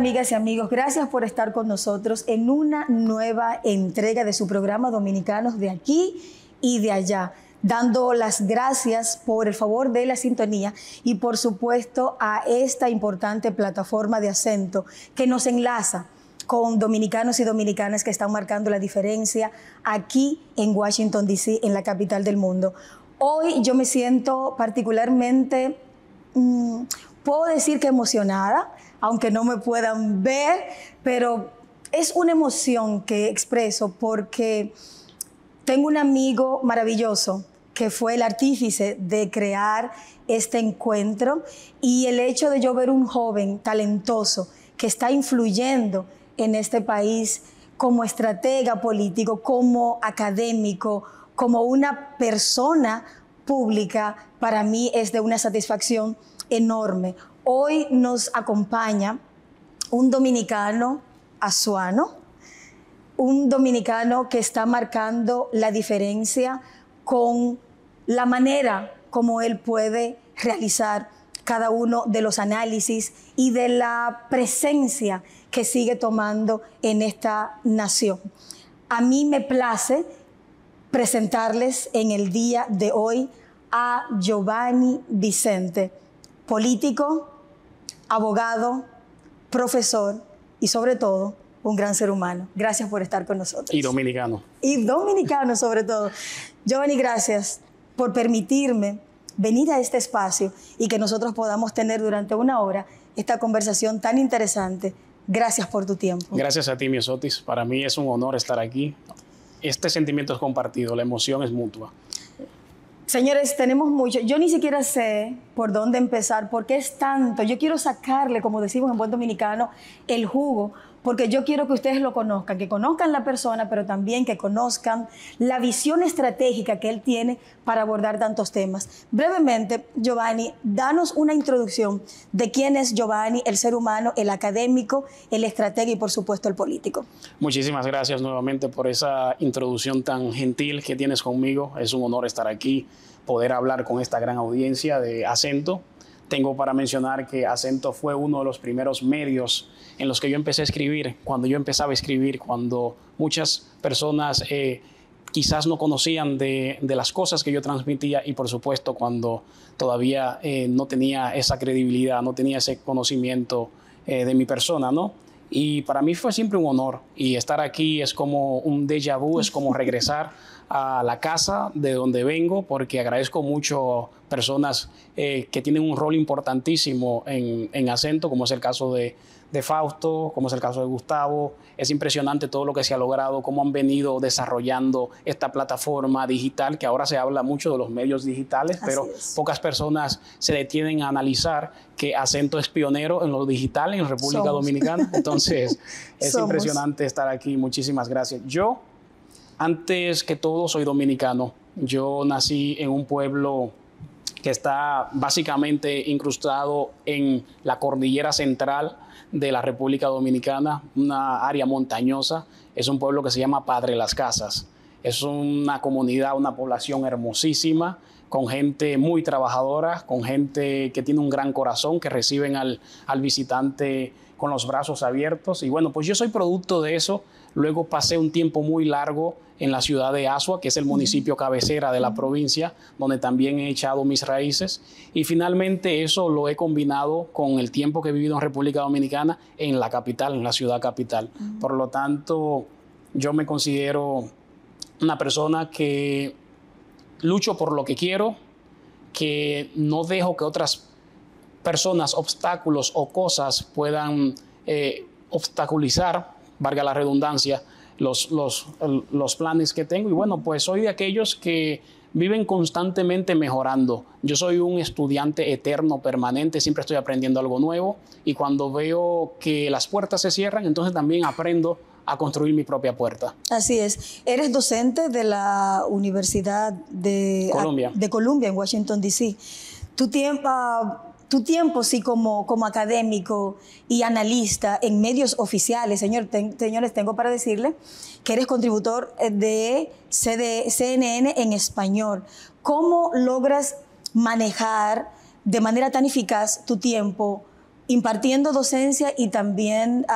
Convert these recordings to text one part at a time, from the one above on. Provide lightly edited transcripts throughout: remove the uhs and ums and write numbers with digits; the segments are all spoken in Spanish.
amigas y amigos? Gracias por estar con nosotros en una nueva entrega de su programa Dominicanos de aquí y de allá, dando las gracias por el favor de la sintonía y por supuesto a esta importante plataforma de Acento que nos enlaza con dominicanos y dominicanas que están marcando la diferencia aquí en Washington, D.C., en la capital del mundo. Hoy yo me siento particularmente, puedo decir que emocionada, aunque no me puedan ver, pero es una emoción que expreso porque tengo un amigo maravilloso que fue el artífice de crear este encuentro, y el hecho de yo ver un joven talentoso que está influyendo en este país como estratega político, como académico, como una persona pública, para mí es de una satisfacción enorme. Hoy nos acompaña un dominicano azuano, un dominicano que está marcando la diferencia con la manera como él puede realizar cada uno de los análisis y de la presencia que sigue tomando en esta nación. A mí me place presentarles en el día de hoy a Giovanni Vicente, político, abogado, profesor y sobre todo un gran ser humano. Gracias por estar con nosotros. Y dominicano. Y dominicano sobre todo. Giovanni, gracias por permitirme venir a este espacio y que nosotros podamos tener durante una hora esta conversación tan interesante. Gracias por tu tiempo. Gracias a ti, Miosotis. Para mí es un honor estar aquí. Este sentimiento es compartido, la emoción es mutua. Señores, tenemos mucho. Yo ni siquiera sé por dónde empezar, porque es tanto. Yo quiero sacarle, como decimos en buen dominicano, el jugo, porque yo quiero que ustedes lo conozcan, que conozcan la persona, pero también que conozcan la visión estratégica que él tiene para abordar tantos temas. Brevemente, Giovanni, danos una introducción de quién es Giovanni, el ser humano, el académico, el estratega y, por supuesto, el político. Muchísimas gracias nuevamente por esa introducción tan gentil que tienes conmigo. Es un honor estar aquí, poder hablar con esta gran audiencia de Acento. Tengo para mencionar que Acento fue uno de los primeros medios en los que yo empecé a escribir, cuando yo empezaba a escribir, cuando muchas personas quizás no conocían de las cosas que yo transmitía, y por supuesto cuando todavía no tenía esa credibilidad, no tenía ese conocimiento de mi persona, ¿no? Y para mí fue siempre un honor, y estar aquí es como un déjà vu, es como regresar a la casa de donde vengo, porque agradezco mucho personas que tienen un rol importantísimo en Acento, como es el caso de Fausto, como es el caso de Gustavo. Es impresionante todo lo que se ha logrado, cómo han venido desarrollando esta plataforma digital, que ahora se habla mucho de los medios digitales, pero pocas personas se detienen a analizar que Acento es pionero en lo digital en República Dominicana. Entonces, es impresionante estar aquí. Muchísimas gracias. Yo, antes que todo, soy dominicano. Yo nací en un pueblo que está básicamente incrustado en la cordillera central de la República Dominicana, una área montañosa. Es un pueblo que se llama Padre Las Casas. Es una comunidad, una población hermosísima, con gente muy trabajadora, con gente que tiene un gran corazón, que reciben al visitante con los brazos abiertos. Y bueno, pues yo soy producto de eso. Luego pasé un tiempo muy largo en la ciudad de Asua, que es el municipio cabecera de la provincia, donde también he echado mis raíces. Y finalmente eso lo he combinado con el tiempo que he vivido en República Dominicana en la capital, en la ciudad capital. Por lo tanto, yo me considero una persona que lucho por lo que quiero, que no dejo que otras personas, obstáculos o cosas puedan obstaculizar, valga la redundancia, los planes que tengo. Y bueno, pues soy de aquellos que viven constantemente mejorando. Yo soy un estudiante eterno, permanente, siempre estoy aprendiendo algo nuevo, y cuando veo que las puertas se cierran, entonces también aprendo a construir mi propia puerta. Así es. Eres docente de la Universidad de Columbia en Washington, D.C. Tu tiempo, sí, como académico y analista en medios oficiales, señores, tengo para decirle que eres contributor de CNN en español. ¿Cómo logras manejar de manera tan eficaz tu tiempo impartiendo docencia y también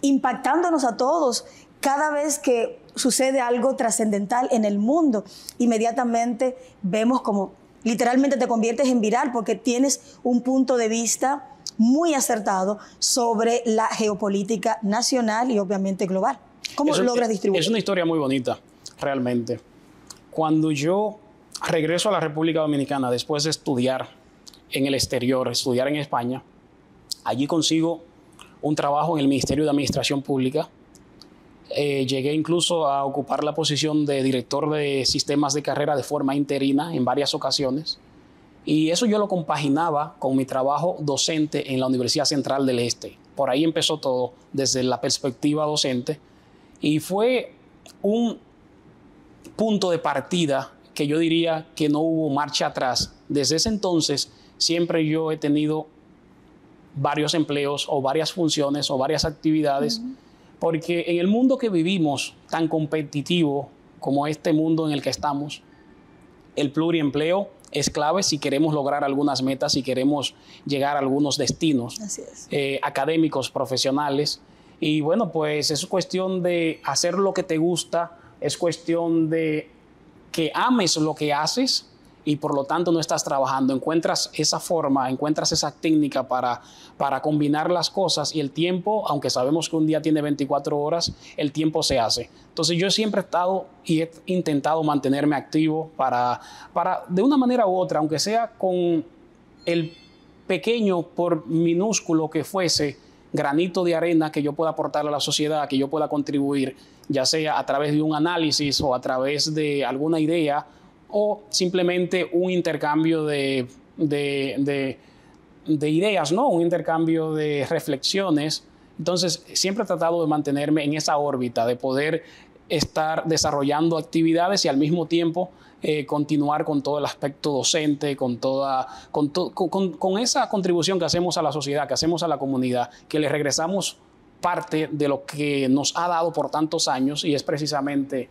impactándonos a todos. Cada vez que sucede algo trascendental en el mundo, inmediatamente vemos como literalmente te conviertes en viral porque tienes un punto de vista muy acertado sobre la geopolítica nacional y obviamente global. ¿Cómo logras distribuir? Es una historia muy bonita, realmente. Cuando yo regreso a la República Dominicana después de estudiar en el exterior, estudiar en España, allí consigo un trabajo en el Ministerio de Administración Pública. Llegué incluso a ocupar la posición de director de sistemas de carrera de forma interina en varias ocasiones. Y eso yo lo compaginaba con mi trabajo docente en la Universidad Central del Este. Por ahí empezó todo, desde la perspectiva docente. Y fue un punto de partida que yo diría que no hubo marcha atrás. Desde ese entonces, siempre yo he tenido varios empleos o varias funciones o varias actividades, porque en el mundo que vivimos, tan competitivo como este mundo en el que estamos, el pluriempleo es clave si queremos lograr algunas metas, si queremos llegar a algunos destinos académicos, profesionales. Y bueno, pues es cuestión de hacer lo que te gusta, es cuestión de que ames lo que haces y por lo tanto no estás trabajando. Encuentras esa forma, encuentras esa técnica para combinar las cosas y el tiempo, aunque sabemos que un día tiene 24 horas, el tiempo se hace. Entonces yo siempre he estado y he intentado mantenerme activo para de una manera u otra, aunque sea con el pequeño, por minúsculo que fuese, granito de arena que yo pueda aportar a la sociedad, que yo pueda contribuir, ya sea a través de un análisis o a través de alguna idea o simplemente un intercambio de ideas, ¿no? Un intercambio de reflexiones. Entonces, siempre he tratado de mantenerme en esa órbita, de poder estar desarrollando actividades y al mismo tiempo continuar con todo el aspecto docente, con esa contribución que hacemos a la sociedad, que hacemos a la comunidad, que le regresamos parte de lo que nos ha dado por tantos años y es precisamente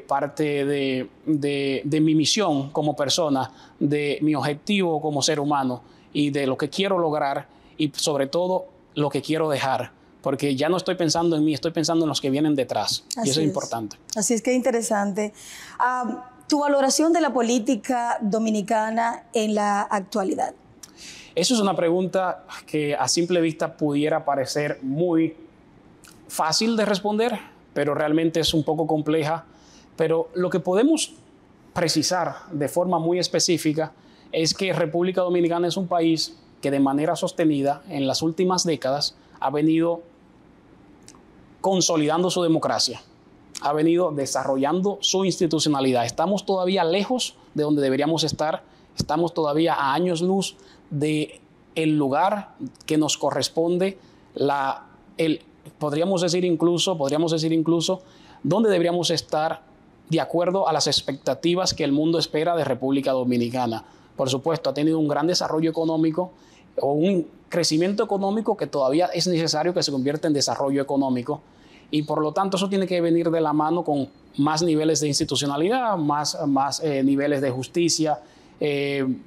parte de mi misión como persona, de mi objetivo como ser humano y de lo que quiero lograr y sobre todo lo que quiero dejar, porque ya no estoy pensando en mí, estoy pensando en los que vienen detrás. Y eso es importante. Así es, que interesante. Tu valoración de la política dominicana en la actualidad. Eso es una pregunta que a simple vista pudiera parecer muy fácil de responder, pero realmente es un poco compleja. Pero lo que podemos precisar de forma muy específica es que República Dominicana es un país que de manera sostenida en las últimas décadas ha venido consolidando su democracia, ha venido desarrollando su institucionalidad. Estamos todavía lejos de donde deberíamos estar, estamos todavía a años luz del lugar que nos corresponde, podríamos decir incluso dónde deberíamos estar de acuerdo a las expectativas que el mundo espera de República Dominicana. Por supuesto, ha tenido un gran desarrollo económico o un crecimiento económico que todavía es necesario que se convierta en desarrollo económico y por lo tanto eso tiene que venir de la mano con más niveles de institucionalidad, más niveles de justicia,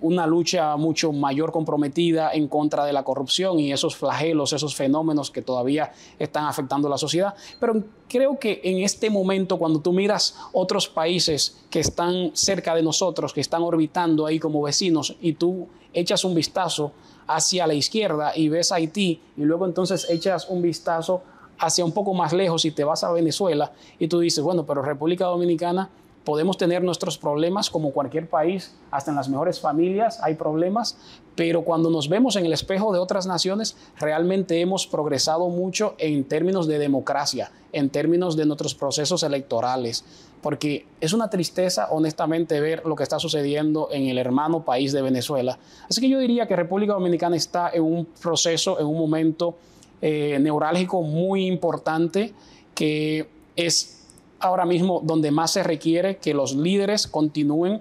una lucha mucho mayor comprometida en contra de la corrupción y esos flagelos, esos fenómenos que todavía están afectando a la sociedad. Pero creo que en este momento, cuando tú miras otros países que están cerca de nosotros, que están orbitando ahí como vecinos, y tú echas un vistazo hacia la izquierda y ves a Haití, y luego entonces echas un vistazo hacia un poco más lejos y te vas a Venezuela, y tú dices, bueno, pero República Dominicana podemos tener nuestros problemas como cualquier país, hasta en las mejores familias hay problemas, pero cuando nos vemos en el espejo de otras naciones, realmente hemos progresado mucho en términos de democracia, en términos de nuestros procesos electorales, porque es una tristeza, honestamente, ver lo que está sucediendo en el hermano país de Venezuela. Así que yo diría que República Dominicana está en un proceso, en un momento neurálgico muy importante, que es ahora mismo donde más se requiere que los líderes continúen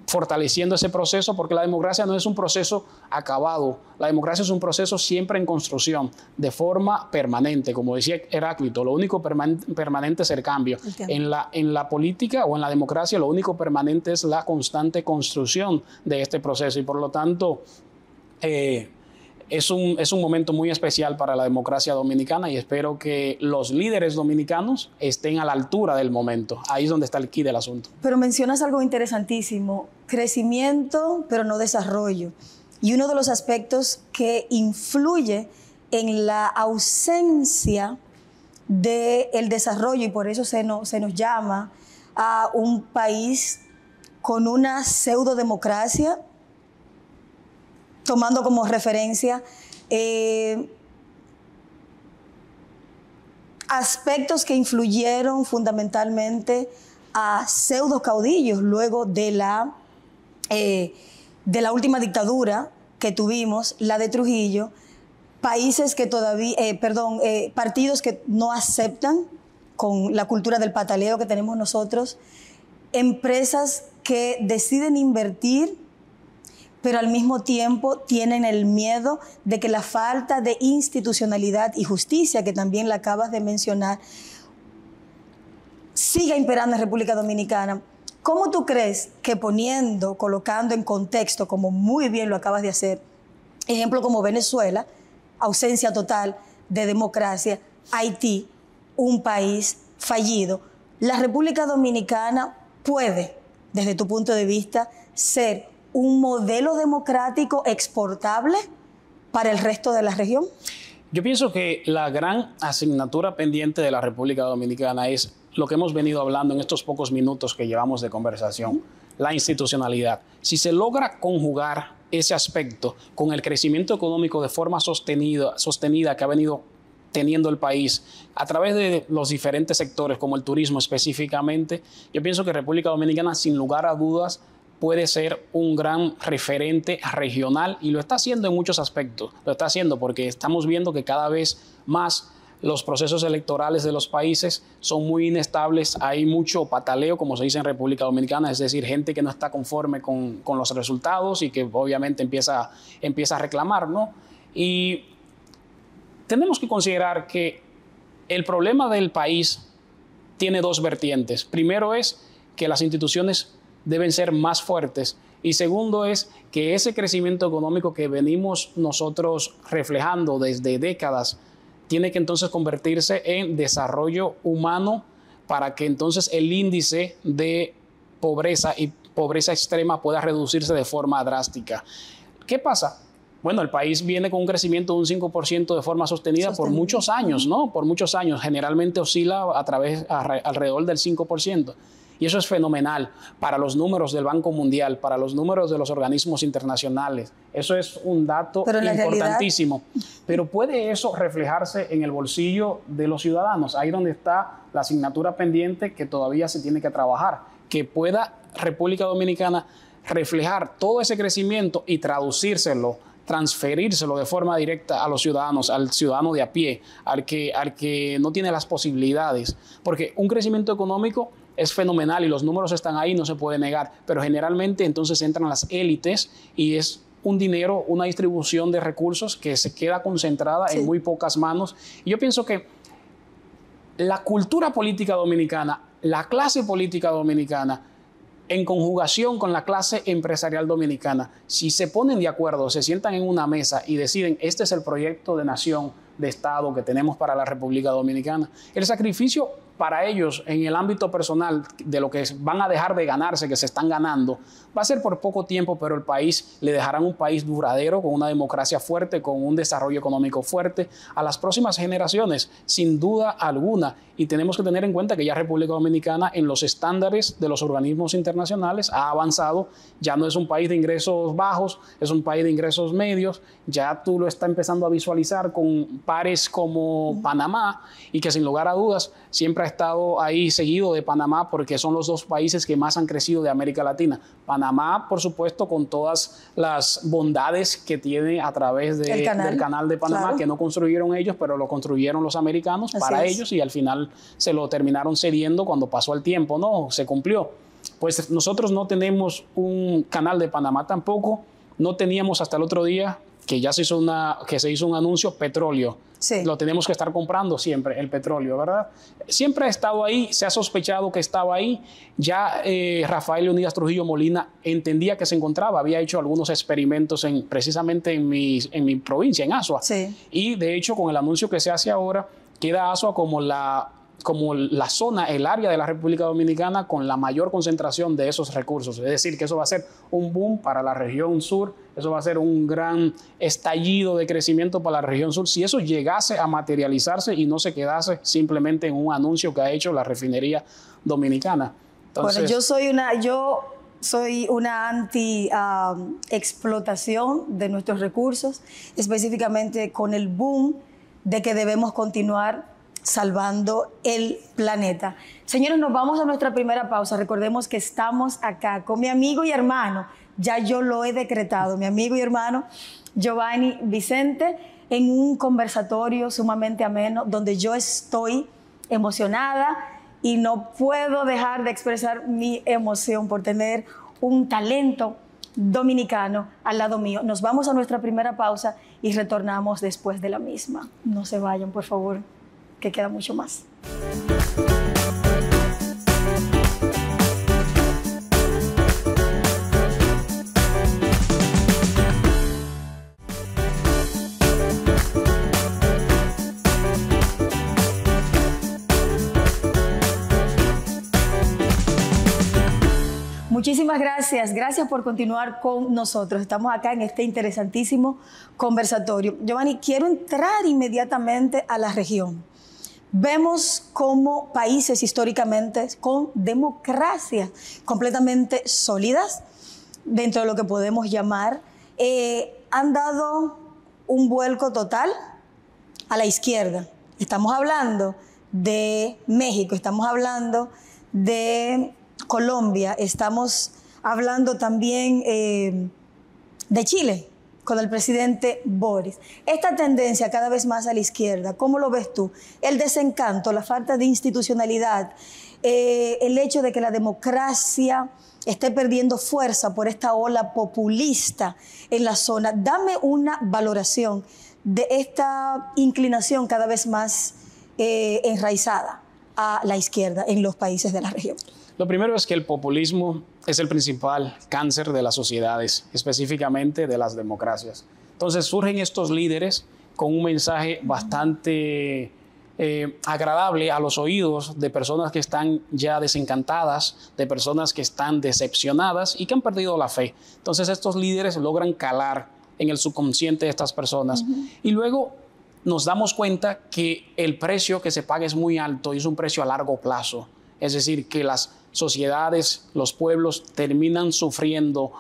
fortaleciendo ese proceso, porque la democracia no es un proceso acabado, la democracia es un proceso siempre en construcción, de forma permanente, como decía Heráclito, lo único permanente es el cambio. En la política o en la democracia lo único permanente es la constante construcción de este proceso y por lo tanto es un momento muy especial para la democracia dominicana y espero que los líderes dominicanos estén a la altura del momento. Ahí es donde está el quid del asunto. Pero mencionas algo interesantísimo, crecimiento pero no desarrollo. Y uno de los aspectos que influye en la ausencia del desarrollo, y por eso se nos llama a un país con una pseudodemocracia, tomando como referencia aspectos que influyeron fundamentalmente a pseudo caudillos luego de la última dictadura que tuvimos, la de Trujillo, países que todavía, partidos que no aceptan con la cultura del pataleo que tenemos nosotros, empresas que deciden invertir pero al mismo tiempo tienen el miedo de que la falta de institucionalidad y justicia, que también la acabas de mencionar, siga imperando en República Dominicana. ¿Cómo tú crees que colocando en contexto, como muy bien lo acabas de hacer, ejemplo como Venezuela, ausencia total de democracia, Haití, un país fallido, la República Dominicana puede, desde tu punto de vista, ser un modelo democrático exportable para el resto de la región? Yo pienso que la gran asignatura pendiente de la República Dominicana es lo que hemos venido hablando en estos pocos minutos que llevamos de conversación, la institucionalidad. Si se logra conjugar ese aspecto con el crecimiento económico de forma sostenida que ha venido teniendo el país a través de los diferentes sectores, como el turismo específicamente, yo pienso que República Dominicana, sin lugar a dudas, puede ser un gran referente regional y lo está haciendo en muchos aspectos. Lo está haciendo porque estamos viendo que cada vez más los procesos electorales de los países son muy inestables. Hay mucho pataleo, como se dice en República Dominicana, es decir, gente que no está conforme con los resultados y que obviamente empieza a reclamar, ¿no? Y tenemos que considerar que el problema del país tiene dos vertientes. Primero es que las instituciones deben ser más fuertes y segundo es que ese crecimiento económico que venimos nosotros reflejando desde décadas tiene que entonces convertirse en desarrollo humano para que entonces el índice de pobreza y pobreza extrema pueda reducirse de forma drástica. ¿Qué pasa? Bueno, el país viene con un crecimiento de un 5% de forma sostenida por muchos años, ¿no? Por muchos años. Generalmente oscila alrededor del 5%. Y eso es fenomenal para los números del Banco Mundial, para los números de los organismos internacionales. Eso es un dato importantísimo. Pero ¿puede eso reflejarse en el bolsillo de los ciudadanos? Ahí donde está la asignatura pendiente que todavía se tiene que trabajar. Que pueda República Dominicana reflejar todo ese crecimiento y transferírselo de forma directa a los ciudadanos, al ciudadano de a pie, al que no tiene las posibilidades. Porque un crecimiento económico es fenomenal y los números están ahí, no se puede negar, pero generalmente entonces entran las élites y es un dinero, una distribución de recursos que se queda concentrada en muy pocas manos. Y yo pienso que la cultura política dominicana, la clase política dominicana, en conjugación con la clase empresarial dominicana, si se ponen de acuerdo, se sientan en una mesa y deciden este es el proyecto de nación, de Estado que tenemos para la República Dominicana, el sacrificio para ellos en el ámbito personal de lo que van a dejar de ganarse, que se están ganando, va a ser por poco tiempo, pero el país le dejarán un país duradero, con una democracia fuerte, con un desarrollo económico fuerte a las próximas generaciones, sin duda alguna. Y tenemos que tener en cuenta que ya República Dominicana en los estándares de los organismos internacionales ha avanzado, ya no es un país de ingresos bajos, es un país de ingresos medios, ya tú lo estás empezando a visualizar con pares como Panamá y que sin lugar a dudas siempre ha estado ahí seguido de Panamá porque son los dos países que más han crecido de América Latina. Panamá, por supuesto, con todas las bondades que tiene a través del canal de Panamá, claro, que no construyeron ellos, pero lo construyeron los americanos para ellos y al final se lo terminaron cediendo cuando pasó el tiempo, ¿no? Se cumplió. Pues nosotros no tenemos un canal de Panamá tampoco, no teníamos hasta el otro día que ya se hizo un anuncio, petróleo. Sí. Lo tenemos que estar comprando siempre, el petróleo, ¿verdad? Siempre ha estado ahí, se ha sospechado que estaba ahí. Ya Rafael Leonidas Trujillo Molina entendía que se encontraba, había hecho algunos experimentos precisamente en mi provincia, en Azua. Sí. Y de hecho, con el anuncio que se hace ahora, queda Azua como la zona, el área de la República Dominicana con la mayor concentración de esos recursos. Es decir, que eso va a ser un boom para la región sur, eso va a ser un gran estallido de crecimiento para la región sur. Si eso llegase a materializarse y no se quedase simplemente en un anuncio que ha hecho la refinería dominicana. Entonces, bueno, yo soy una anti-explotación de nuestros recursos, específicamente con el boom de que debemos continuar salvando el planeta. Señores, nos vamos a nuestra primera pausa. Recordemos que estamos acá con mi amigo y hermano, ya yo lo he decretado, mi amigo y hermano Giovanni Vicente, en un conversatorio sumamente ameno, donde yo estoy emocionada y no puedo dejar de expresar mi emoción por tener un talento dominicano al lado mío. Nos vamos a nuestra primera pausa y retornamos después de la misma. No se vayan, por favor, que queda mucho más. Muchísimas gracias. Gracias por continuar con nosotros. Estamos acá en este interesantísimo conversatorio. Giovanni, quiero entrar inmediatamente a la región. Vemos cómo países históricamente con democracias completamente sólidas, dentro de lo que podemos llamar, han dado un vuelco total a la izquierda. Estamos hablando de México, estamos hablando de Colombia, estamos hablando también de Chile, con el presidente Boris. Esta tendencia cada vez más a la izquierda, ¿cómo lo ves tú? El desencanto, la falta de institucionalidad, el hecho de que la democracia esté perdiendo fuerza por esta ola populista en la zona. Dame una valoración de esta inclinación cada vez más enraizada a la izquierda en los países de la región. Lo primero es que el populismo es el principal cáncer de las sociedades, específicamente de las democracias. Entonces surgen estos líderes con un mensaje bastante agradable a los oídos de personas que están ya desencantadas, de personas que están decepcionadas y que han perdido la fe. Entonces estos líderes logran calar en el subconsciente de estas personas. Y luego nos damos cuenta que el precio que se paga es muy alto y es un precio a largo plazo. Es decir, que las sociedades, los pueblos terminan sufriendo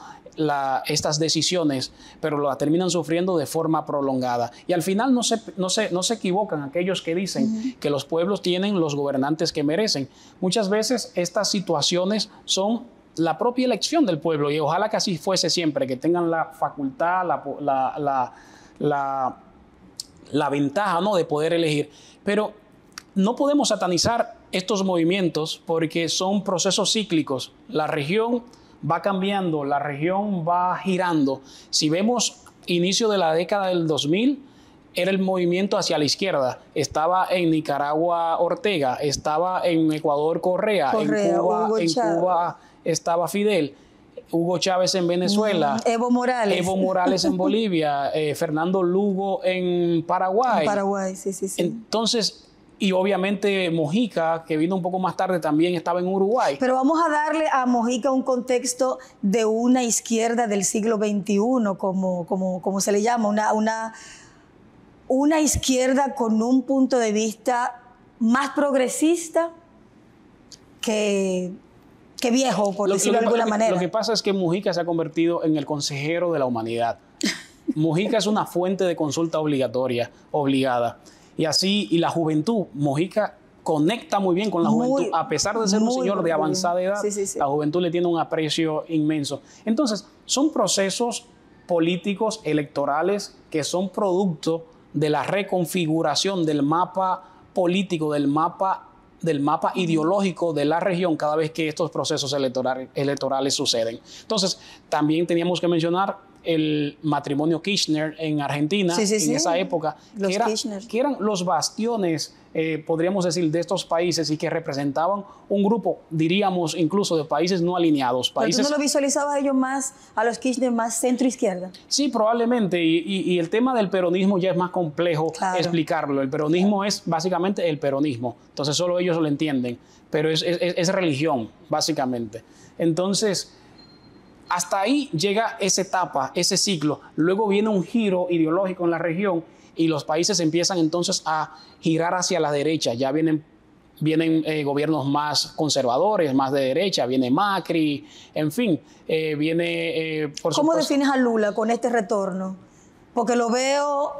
estas decisiones, pero la terminan sufriendo de forma prolongada. Y al final no se equivocan aquellos que dicen que los pueblos tienen los gobernantes que merecen. Muchas veces estas situaciones son la propia elección del pueblo y ojalá que así fuese siempre, que tengan la facultad, la ventaja, ¿no?, de poder elegir. Pero no podemos satanizar estos movimientos porque son procesos cíclicos. La región va cambiando, la región va girando. Si vemos inicio de la década del 2000, era el movimiento hacia la izquierda. Estaba en Nicaragua Ortega, estaba en Ecuador Correa, en Cuba estaba Fidel, Hugo Chávez en Venezuela, Evo Morales en Bolivia, Fernando Lugo en Paraguay. En Paraguay, sí. Entonces, y obviamente Mojica, que vino un poco más tarde, también estaba en Uruguay. Pero vamos a darle a Mojica un contexto de una izquierda del siglo XXI, como se le llama, una izquierda con un punto de vista más progresista que viejo, por decirlo de alguna manera. Lo que pasa es que Mojica se ha convertido en el consejero de la humanidad. Mojica es una fuente de consulta obligada. Y la juventud, Mojica conecta muy bien con la juventud, a pesar de ser un señor de avanzada edad, sí. La juventud le tiene un aprecio inmenso. Entonces, son procesos políticos, electorales, que son producto de la reconfiguración del mapa político, del mapa ideológico de la región cada vez que estos procesos electorales suceden. Entonces, también teníamos que mencionar el matrimonio Kirchner en Argentina, en esa época, que eran los bastiones, podríamos decir, de estos países y que representaban un grupo, diríamos, incluso de países no alineados. Países... ¿Pero tú no lo visualizabas a ellos más, a los Kirchner más centro-izquierda? Sí, probablemente, y el tema del peronismo ya es más complejo explicarlo. El peronismo es básicamente el peronismo, entonces solo ellos lo entienden, pero es religión, básicamente. Entonces, hasta ahí llega esa etapa, ese ciclo. Luego viene un giro ideológico en la región y los países empiezan entonces a girar hacia la derecha. Ya vienen gobiernos más conservadores, más de derecha, viene Macri, en fin, viene... ¿Cómo defines a Lula con este retorno? Porque lo veo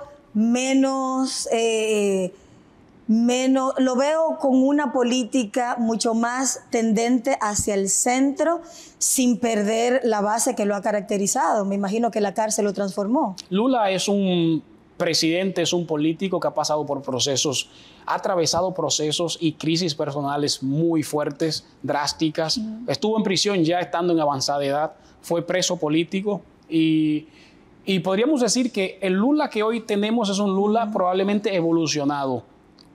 lo veo con una política mucho más tendente hacia el centro, sin perder la base que lo ha caracterizado. Me imagino que la cárcel lo transformó. Lula es un presidente, es un político que ha pasado por procesos, ha atravesado procesos y crisis personales muy fuertes, drásticas. Estuvo en prisión ya estando en avanzada edad, fue preso político y podríamos decir que el Lula que hoy tenemos es un Lula probablemente evolucionado,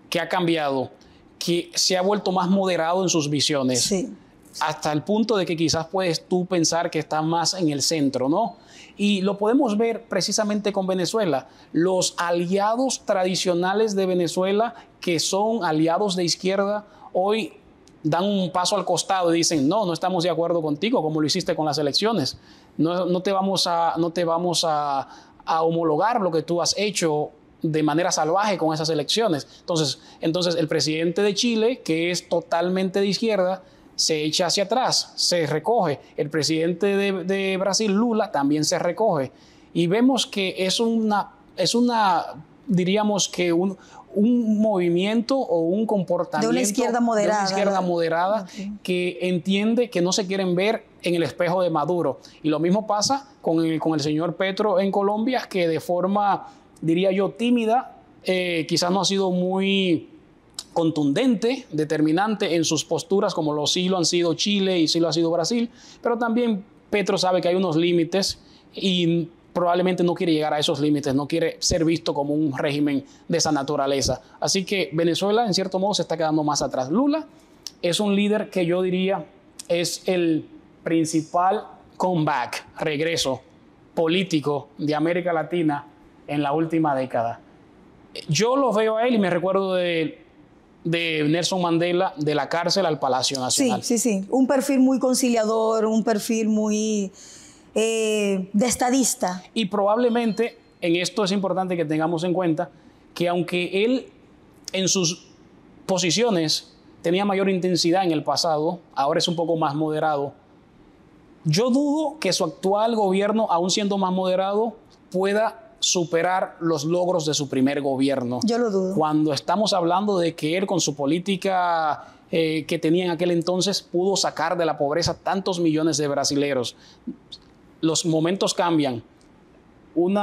que ha cambiado, que se ha vuelto más moderado en sus visiones, sí, hasta el punto de que quizás puedes tú pensar que está más en el centro, ¿no? Y lo podemos ver precisamente con Venezuela. Los aliados tradicionales de Venezuela, que son aliados de izquierda, hoy dan un paso al costado y dicen, no estamos de acuerdo contigo, como lo hiciste con las elecciones. No te vamos a homologar lo que tú has hecho de manera salvaje con esas elecciones. Entonces el presidente de Chile, que es totalmente de izquierda, se echa hacia atrás, se recoge. El presidente de Brasil, Lula, también se recoge. Y vemos que es una diríamos que un movimiento o un comportamiento de una izquierda moderada, okay, que entiende que no se quieren ver en el espejo de Maduro. Y lo mismo pasa con el señor Petro en Colombia, que de forma, diría yo, tímida, quizás no ha sido muy contundente, determinante en sus posturas, como sí lo han sido Chile y sí lo ha sido Brasil, pero también Petro sabe que hay unos límites y probablemente no quiere llegar a esos límites, no quiere ser visto como un régimen de esa naturaleza. Así que Venezuela, en cierto modo, se está quedando más atrás. Lula es un líder que yo diría es el principal comeback, regreso político de América Latina en la última década. Yo lo veo a él y me recuerdo de Nelson Mandela, de la cárcel al Palacio Nacional. Sí. Un perfil muy conciliador, un perfil muy de estadista. Y probablemente, en esto es importante que tengamos en cuenta, que aunque él en sus posiciones tenía mayor intensidad en el pasado, ahora es un poco más moderado, yo dudo que su actual gobierno, aún siendo más moderado, pueda superar los logros de su primer gobierno. Yo lo dudo. Cuando estamos hablando de que él, con su política que tenía en aquel entonces, pudo sacar de la pobreza tantos millones de brasileros. Los momentos cambian. Un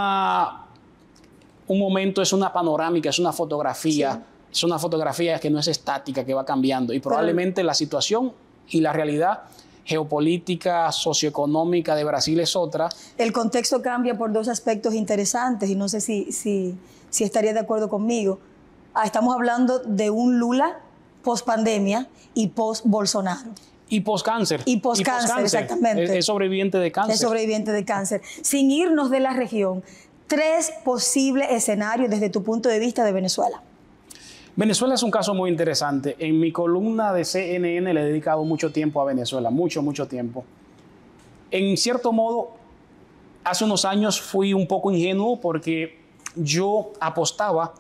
momento es una panorámica, es una fotografía. Sí. Es una fotografía que no es estática, que va cambiando. Y probablemente la situación y la realidad geopolítica, socioeconómica de Brasil es otra. El contexto cambia por dos aspectos interesantes y no sé si estaría de acuerdo conmigo. Estamos hablando de un Lula post-pandemia y post-Bolsonaro. Y post-cáncer. Y post-cáncer, exactamente. Es sobreviviente de cáncer. Es sobreviviente de cáncer. Sin irnos de la región, 3 posibles escenarios desde tu punto de vista de Venezuela. Venezuela es un caso muy interesante. En mi columna de CNN le he dedicado mucho tiempo a Venezuela, mucho tiempo. En cierto modo, hace unos años fui un poco ingenuo porque yo apostaba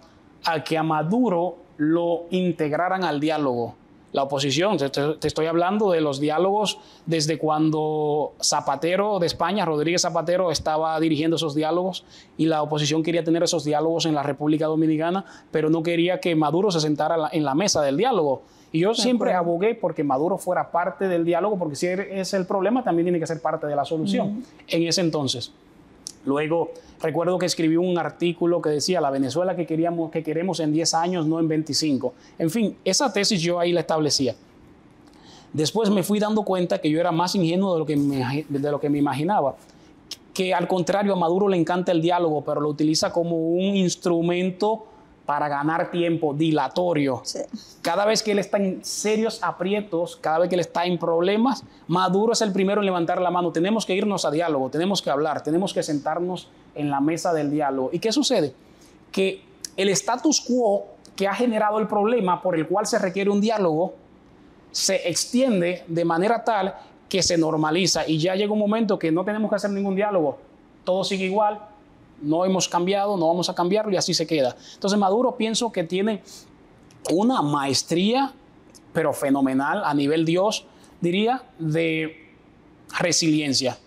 a que a Maduro lo integraran al diálogo. La oposición, te estoy hablando de los diálogos desde cuando Zapatero de España, Rodríguez Zapatero, estaba dirigiendo esos diálogos y la oposición quería tener esos diálogos en la República Dominicana, pero no quería que Maduro se sentara en la mesa del diálogo. Y yo siempre abogué porque Maduro fuera parte del diálogo, porque si es el problema, también tiene que ser parte de la solución en ese entonces. Luego, recuerdo que escribí un artículo que decía la Venezuela que queremos en 10 años, no en 25. En fin, esa tesis yo ahí la establecía. Después me fui dando cuenta que yo era más ingenuo de lo que me imaginaba. que al contrario a Maduro le encanta el diálogo, pero lo utiliza como un instrumento para ganar tiempo, dilatorio. Sí. Cada vez que él está en serios aprietos, cada vez que él está en problemas, Maduro es el primero en levantar la mano. Tenemos que irnos a diálogo, tenemos que hablar, tenemos que sentarnos en la mesa del diálogo. ¿Y qué sucede? Que el status quo que ha generado el problema por el cual se requiere un diálogo se extiende de manera tal que se normaliza y ya llega un momento que no tenemos que hacer ningún diálogo. Todo sigue igual, no hemos cambiado, no vamos a cambiarlo y así se queda. Entonces Maduro pienso que tiene una maestría, pero fenomenal, a nivel Dios, diría, de resiliencia.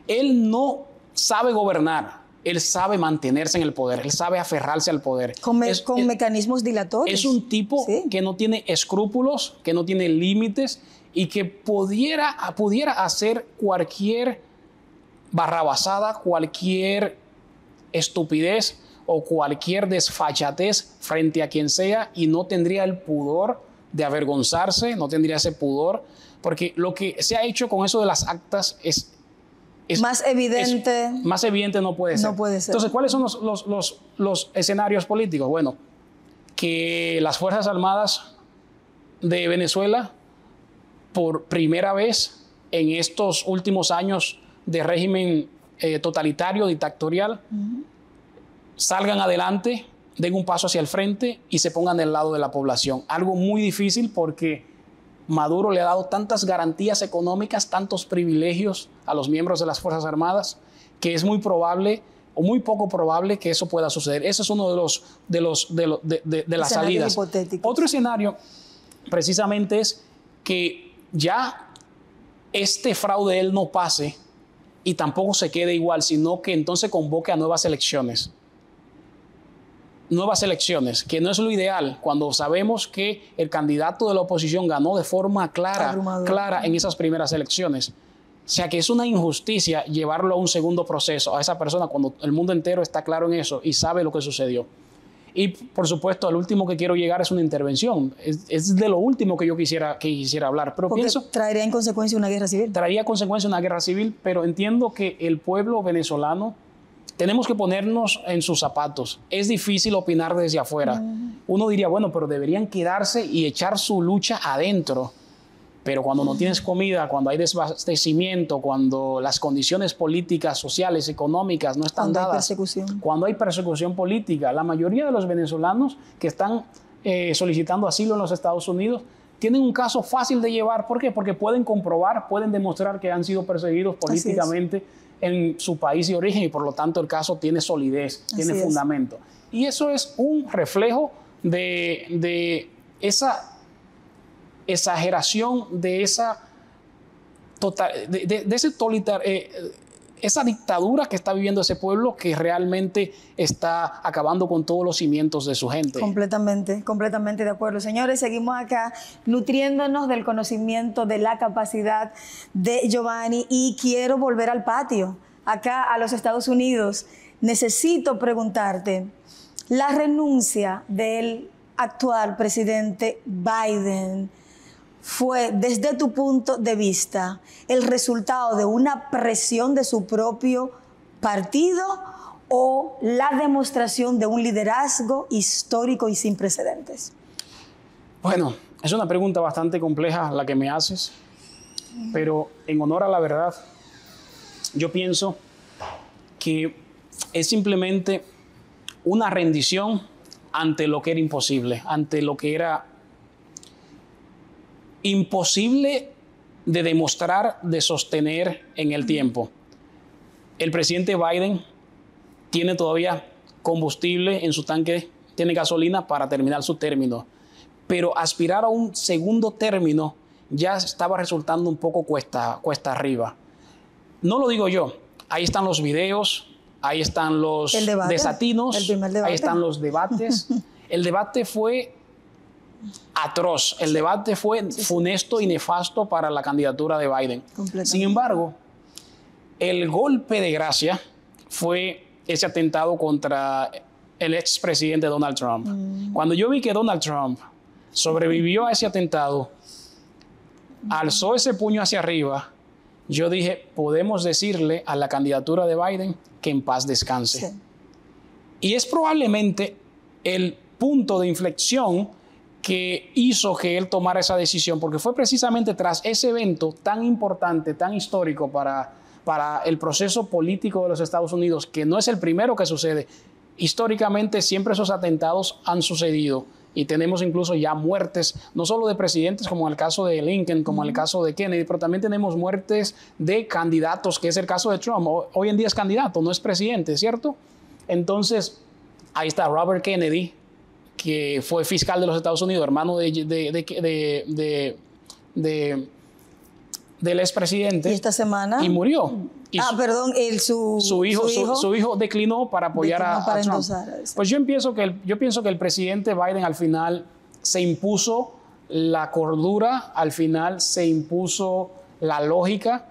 Él no sabe gobernar, él sabe mantenerse en el poder, él sabe aferrarse al poder. Con mecanismos dilatorios. Es un tipo que no tiene escrúpulos, que no tiene límites y que pudiera hacer cualquier barrabasada, cualquier estupidez o cualquier desfachatez frente a quien sea y no tendría el pudor de avergonzarse, no tendría ese pudor, porque lo que se ha hecho con eso de las actas es más evidente. Más evidente no puede ser. No puede ser. Entonces, ¿cuáles son los escenarios políticos? Bueno, que las Fuerzas Armadas de Venezuela, por primera vez en estos últimos años de régimen totalitario, dictatorial, salgan adelante, den un paso hacia el frente y se pongan del lado de la población. Algo muy difícil porque Maduro le ha dado tantas garantías económicas, tantos privilegios a los miembros de las Fuerzas Armadas, que es muy probable o muy poco probable que eso pueda suceder. Ese es uno de las salidas. Otro escenario precisamente es que ya este fraude él no pase y tampoco se quede igual, sino que entonces convoque a nuevas elecciones. Nuevas elecciones, que no es lo ideal cuando sabemos que el candidato de la oposición ganó de forma clara en esas primeras elecciones. O sea que es una injusticia llevarlo a un segundo proceso a esa persona cuando el mundo entero está claro en eso y sabe lo que sucedió. Y por supuesto, al último que quiero llegar es una intervención. Es de lo último que yo quisiera hablar. Pero porque traería en consecuencia una guerra civil. Traería consecuencia una guerra civil, pero entiendo que el pueblo venezolano tenemos que ponernos en sus zapatos. Es difícil opinar desde afuera. Uno diría, bueno, pero deberían quedarse y echar su lucha adentro. Pero cuando no tienes comida, cuando hay desabastecimiento, cuando las condiciones políticas, sociales, económicas no están dadas, cuando hay persecución política, la mayoría de los venezolanos que están solicitando asilo en los Estados Unidos tienen un caso fácil de llevar. ¿Por qué? Porque pueden comprobar, pueden demostrar que han sido perseguidos políticamente en su país de origen y por lo tanto el caso tiene solidez, tiene fundamento. Y eso es un reflejo de esa exageración, de esa esa dictadura que está viviendo ese pueblo que realmente está acabando con todos los cimientos de su gente. Completamente de acuerdo. Señores, seguimos acá nutriéndonos del conocimiento, de la capacidad de Giovanni y quiero volver al patio, acá a los Estados Unidos. Necesito preguntarte, la renuncia del actual presidente Biden fue, desde tu punto de vista, el resultado de una presión de su propio partido o la demostración de un liderazgo histórico y sin precedentes? Bueno, es una pregunta bastante compleja la que me haces, pero en honor a la verdad, yo pienso que es simplemente una rendición ante lo que era imposible, ante lo que era imposible de demostrar, de sostener en el tiempo. El presidente Biden tiene todavía combustible en su tanque, tiene gasolina para terminar su término, pero aspirar a un segundo término ya estaba resultando un poco cuesta arriba. No lo digo yo, ahí están los videos, ahí están los desatinos, ahí están los debates. El debate fue atroz. El debate fue funesto y nefasto para la candidatura de Biden. Sin embargo, el golpe de gracia fue ese atentado contra el expresidente Donald Trump. Cuando yo vi que Donald Trump sobrevivió a ese atentado, alzó ese puño hacia arriba yo dije, podemos decirle a la candidatura de Biden que en paz descanse. Sí. Y es probablemente el punto de inflexión que hizo que él tomara esa decisión, porque fue precisamente tras ese evento tan importante, tan histórico para el proceso político de los Estados Unidos, que no es el primero que sucede. Históricamente siempre esos atentados han sucedido y tenemos incluso ya muertes, no solo de presidentes como en el caso de Lincoln, como en el caso de Kennedy, pero también tenemos muertes de candidatos, que es el caso de Trump. Hoy en día es candidato, no es presidente, ¿cierto? Entonces, ahí está Robert Kennedy, que fue fiscal de los Estados Unidos, hermano del expresidente. ¿Y esta semana? Y murió. Y su hijo declinó para apoyar a Trump. Pues yo pienso que el presidente Biden al final se impuso la cordura, al final se impuso la lógica.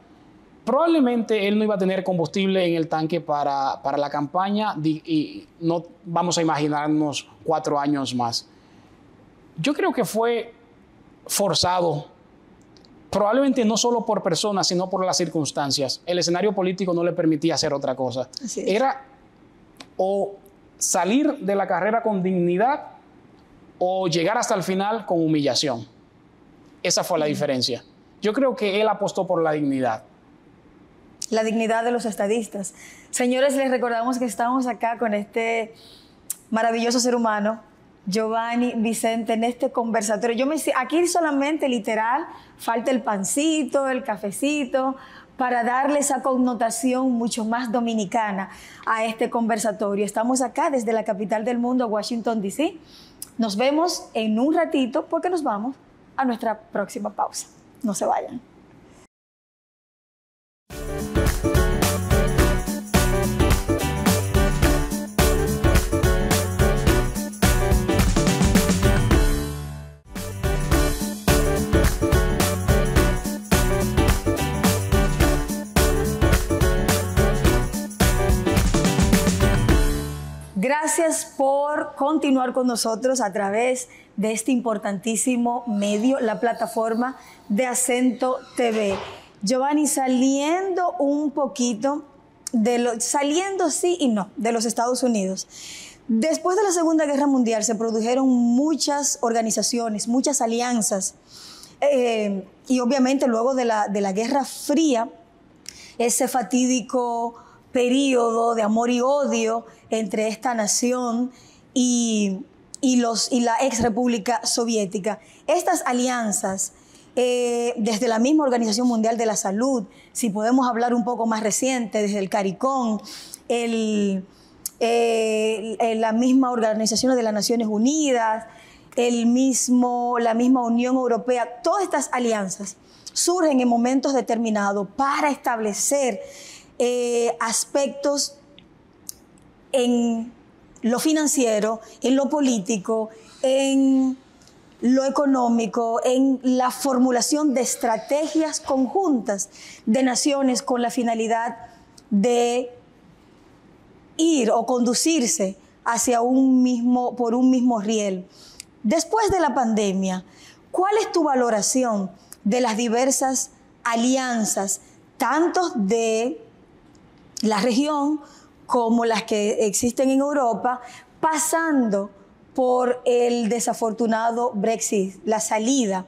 Probablemente él no iba a tener combustible en el tanque para la campaña y no vamos a imaginarnos 4 años más. Yo creo que fue forzado, probablemente no solo por personas, sino por las circunstancias. El escenario político no le permitía hacer otra cosa. Era o salir de la carrera con dignidad o llegar hasta el final con humillación. Esa fue la diferencia. Yo creo que él apostó por la dignidad. La dignidad de los estadistas. Señores, les recordamos que estamos acá con este maravilloso ser humano, Giovanni Vicente, en este conversatorio. Aquí solamente, literal, falta el pancito, el cafecito, para darle esa connotación mucho más dominicana a este conversatorio. Estamos acá desde la capital del mundo, Washington, D.C. Nos vemos en un ratito porque nos vamos a nuestra próxima pausa. No se vayan. Gracias por continuar con nosotros a través de este importantísimo medio, la plataforma de Acento TV. Giovanni, saliendo un poquito, saliendo sí y no, de los Estados Unidos. Después de la Segunda Guerra Mundial se produjeron muchas organizaciones, muchas alianzas, y obviamente luego de la Guerra Fría, ese fatídico periodo de amor y odio entre esta nación y la ex República Soviética. Estas alianzas, desde la misma Organización Mundial de la Salud, si podemos hablar un poco más reciente, desde el CARICOM, la misma Organización de las Naciones Unidas, la misma Unión Europea, todas estas alianzas surgen en momentos determinados para establecer aspectos en lo financiero, en lo político, en lo económico, en la formulación de estrategias conjuntas de naciones con la finalidad de ir o conducirse hacia por un mismo riel. Después de la pandemia, ¿cuál es tu valoración de las diversas alianzas, tanto de la región como las que existen en Europa, pasando por el desafortunado Brexit, la salida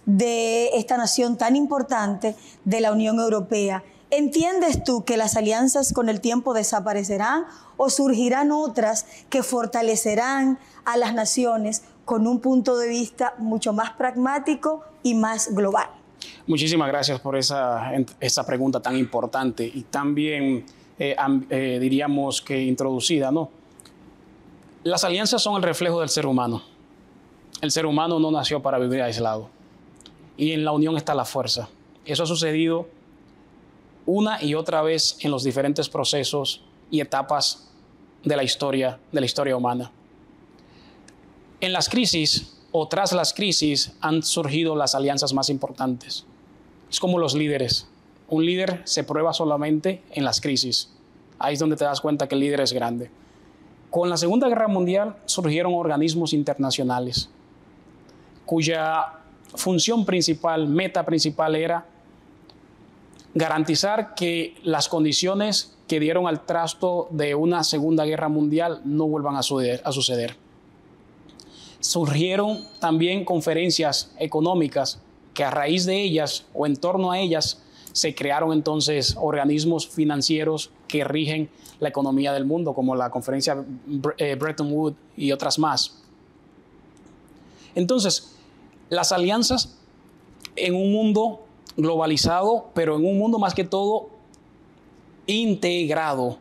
de esta nación tan importante de la Unión Europea? ¿Entiendes tú que las alianzas con el tiempo desaparecerán o surgirán otras que fortalecerán a las naciones con un punto de vista mucho más pragmático y más global? Muchísimas gracias por esa pregunta tan importante y también diríamos que introducida, ¿no? Las alianzas son el reflejo del ser humano. El ser humano no nació para vivir aislado y en la unión está la fuerza. Eso ha sucedido una y otra vez en los diferentes procesos y etapas de la historia humana. En las crisis o tras las crisis han surgido las alianzas más importantes. Es como los líderes. Un líder se prueba solamente en las crisis. Ahí es donde te das cuenta que el líder es grande. Con la Segunda Guerra Mundial surgieron organismos internacionales cuya función principal, meta principal era garantizar que las condiciones que dieron al trasto de una Segunda Guerra Mundial no vuelvan a suceder. Surgieron también conferencias económicas que a raíz de ellas o en torno a ellas se crearon entonces organismos financieros que rigen la economía del mundo, como la conferencia Bretton Woods y otras más. Entonces, las alianzas en un mundo globalizado, pero en un mundo más que todo integrado,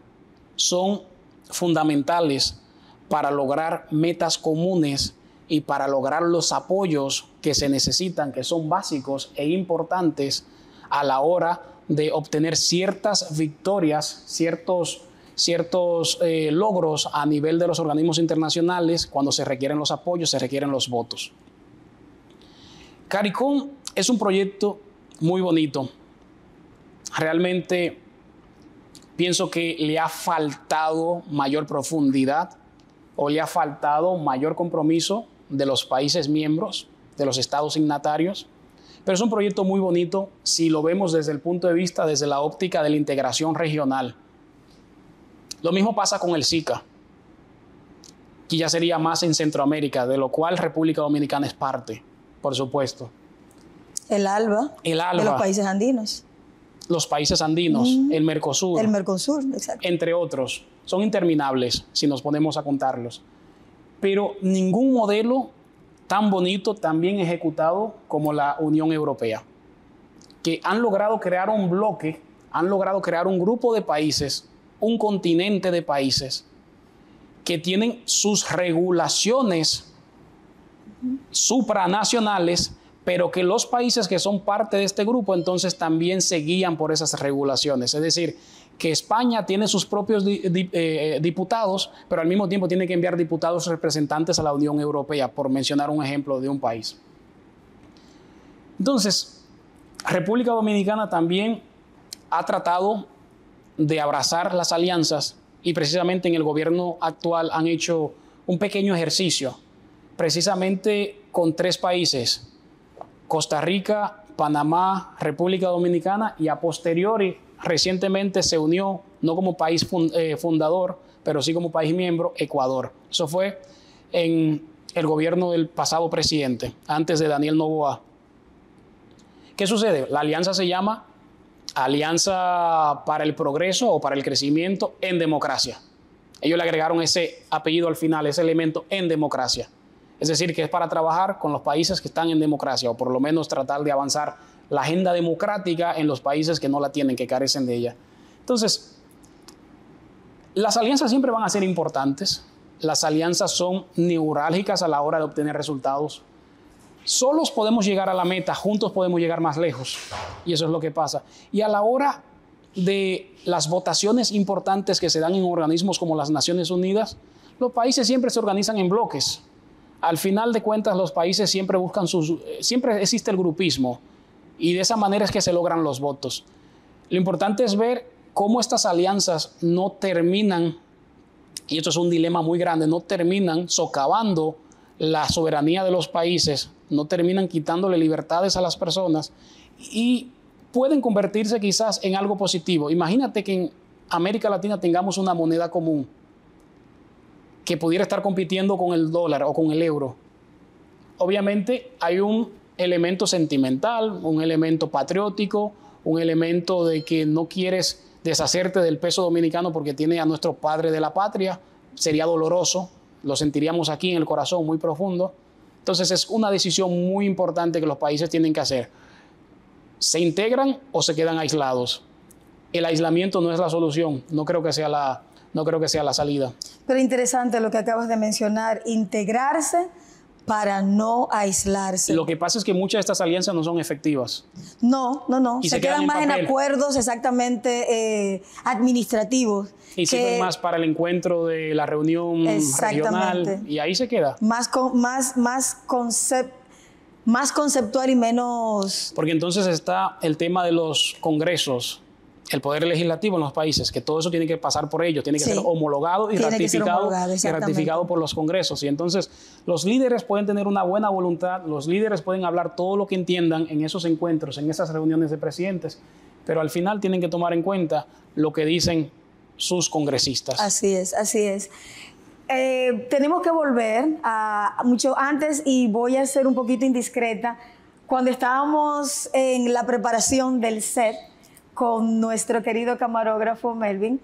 son fundamentales para lograr metas comunes y para lograr los apoyos que se necesitan, que son básicos e importantes a la hora de obtener ciertas victorias, ciertos logros a nivel de los organismos internacionales. Cuando se requieren los apoyos, se requieren los votos. CARICOM es un proyecto muy bonito. Realmente pienso que le ha faltado mayor profundidad o le ha faltado mayor compromiso de los países miembros, de los estados signatarios, pero es un proyecto muy bonito si lo vemos desde el punto de vista, desde la óptica de la integración regional. Lo mismo pasa con el SICA, que ya sería más en Centroamérica, de lo cual República Dominicana es parte, por supuesto. El ALBA, de los países andinos. Los países andinos, el Mercosur. El Mercosur, exacto. Entre otros. Son interminables si nos ponemos a contarlos. Pero ningún modelo tan bonito, tan bien ejecutado como la Unión Europea, que han logrado crear un bloque, han logrado crear un grupo de países, un continente de países, que tienen sus regulaciones supranacionales, pero que los países que son parte de este grupo entonces también se guían por esas regulaciones. Es decir, que España tiene sus propios diputados, pero al mismo tiempo tiene que enviar diputados representantes a la Unión Europea, por mencionar un ejemplo de un país. Entonces, República Dominicana también ha tratado de abrazar las alianzas y precisamente en el gobierno actual han hecho un pequeño ejercicio, precisamente con 3 países, Costa Rica, Panamá, República Dominicana, y a posteriori recientemente se unió, no como país fundador, pero sí como país miembro, Ecuador. Eso fue en el gobierno del pasado presidente, antes de Daniel Noboa. ¿Qué sucede? La alianza se llama Alianza para el Progreso o para el Crecimiento en Democracia. Ellos le agregaron ese apellido al final, ese elemento en democracia. Es decir, que es para trabajar con los países que están en democracia, o por lo menos tratar de avanzar la agenda democrática en los países que no la tienen, que carecen de ella. Entonces, las alianzas siempre van a ser importantes. Las alianzas son neurálgicas a la hora de obtener resultados. Solos podemos llegar a la meta, juntos podemos llegar más lejos. Y eso es lo que pasa. Y a la hora de las votaciones importantes que se dan en organismos como las Naciones Unidas, los países siempre se organizan en bloques. Al final de cuentas, los países siempre buscan siempre existe el grupismo, y de esa manera es que se logran los votos. Lo importante es ver cómo estas alianzas no terminan, y esto es un dilema muy grande, no terminan socavando la soberanía de los países, no terminan quitándole libertades a las personas y pueden convertirse quizás en algo positivo. Imagínate que en América Latina tengamos una moneda común que pudiera estar compitiendo con el dólar o con el euro. Obviamente hay un elemento sentimental, un elemento patriótico, un elemento de que no quieres deshacerte del peso dominicano porque tiene a nuestro padre de la patria. Sería doloroso, lo sentiríamos aquí en el corazón muy profundo. Entonces es una decisión muy importante que los países tienen que hacer. ¿Se integran o se quedan aislados? El aislamiento no es la solución, no creo que sea la salida. Pero interesante lo que acabas de mencionar, integrarse para no aislarse. Lo que pasa es que muchas de estas alianzas no son efectivas. No. Y se quedan más en acuerdos exactamente administrativos. Y sirven más para el encuentro de la reunión regional. Y ahí se queda. Más conceptual y menos... Porque entonces está el tema de los congresos, el poder legislativo en los países, que todo eso tiene que pasar por ellos, tiene que ser homologado y ratificado por los congresos. Y entonces los líderes pueden tener una buena voluntad, los líderes pueden hablar todo lo que entiendan en esos encuentros, en esas reuniones de presidentes, pero al final tienen que tomar en cuenta lo que dicen sus congresistas. Así es, así es. Tenemos que volver a mucho antes, y voy a ser un poquito indiscreta. Cuando estábamos en la preparación del set con nuestro querido camarógrafo Melvin,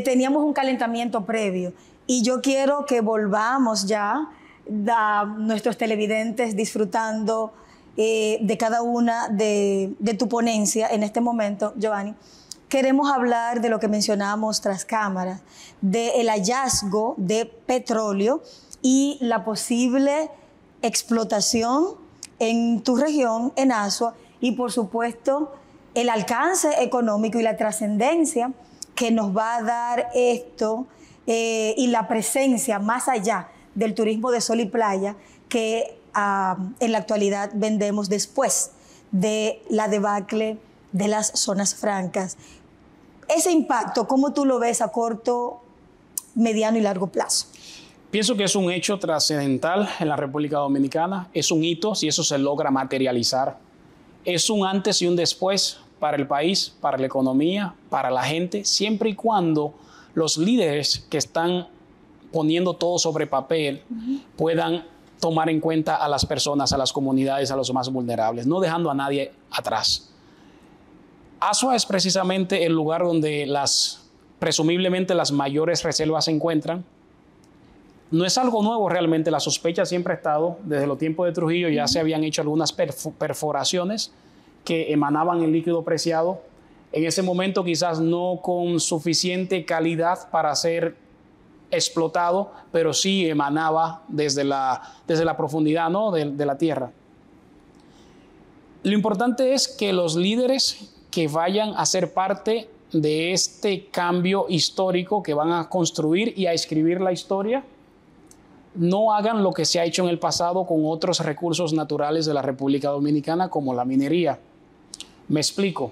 teníamos un calentamiento previo, y yo quiero que volvamos ya a nuestros televidentes disfrutando de cada una de tu ponencia en este momento, Giovanni. Queremos hablar de lo que mencionamos tras cámaras, del hallazgo de petróleo y la posible explotación en tu región, en Azua, y por supuesto el alcance económico y la trascendencia que nos va a dar esto, y la presencia más allá del turismo de sol y playa que en la actualidad vendemos después de la debacle de las zonas francas. Ese impacto, ¿cómo tú lo ves a corto, mediano y largo plazo? Pienso que es un hecho trascendental en la República Dominicana, es un hito si eso se logra materializar, es un antes y un después para el país, para la economía, para la gente, siempre y cuando los líderes que están poniendo todo sobre papel puedan tomar en cuenta a las personas, a las comunidades, a los más vulnerables, no dejando a nadie atrás. Azua es precisamente el lugar donde presumiblemente las mayores reservas se encuentran. No es algo nuevo realmente, la sospecha siempre ha estado, desde los tiempos de Trujillo ya se habían hecho algunas perforaciones que emanaban el líquido preciado, en ese momento quizás no con suficiente calidad para ser explotado, pero sí emanaba desde la profundidad, ¿no?, de la tierra. Lo importante es que los líderes que vayan a ser parte de este cambio histórico, que van a construir y a escribir la historia, no hagan lo que se ha hecho en el pasado con otros recursos naturales de la República Dominicana, como la minería. Me explico.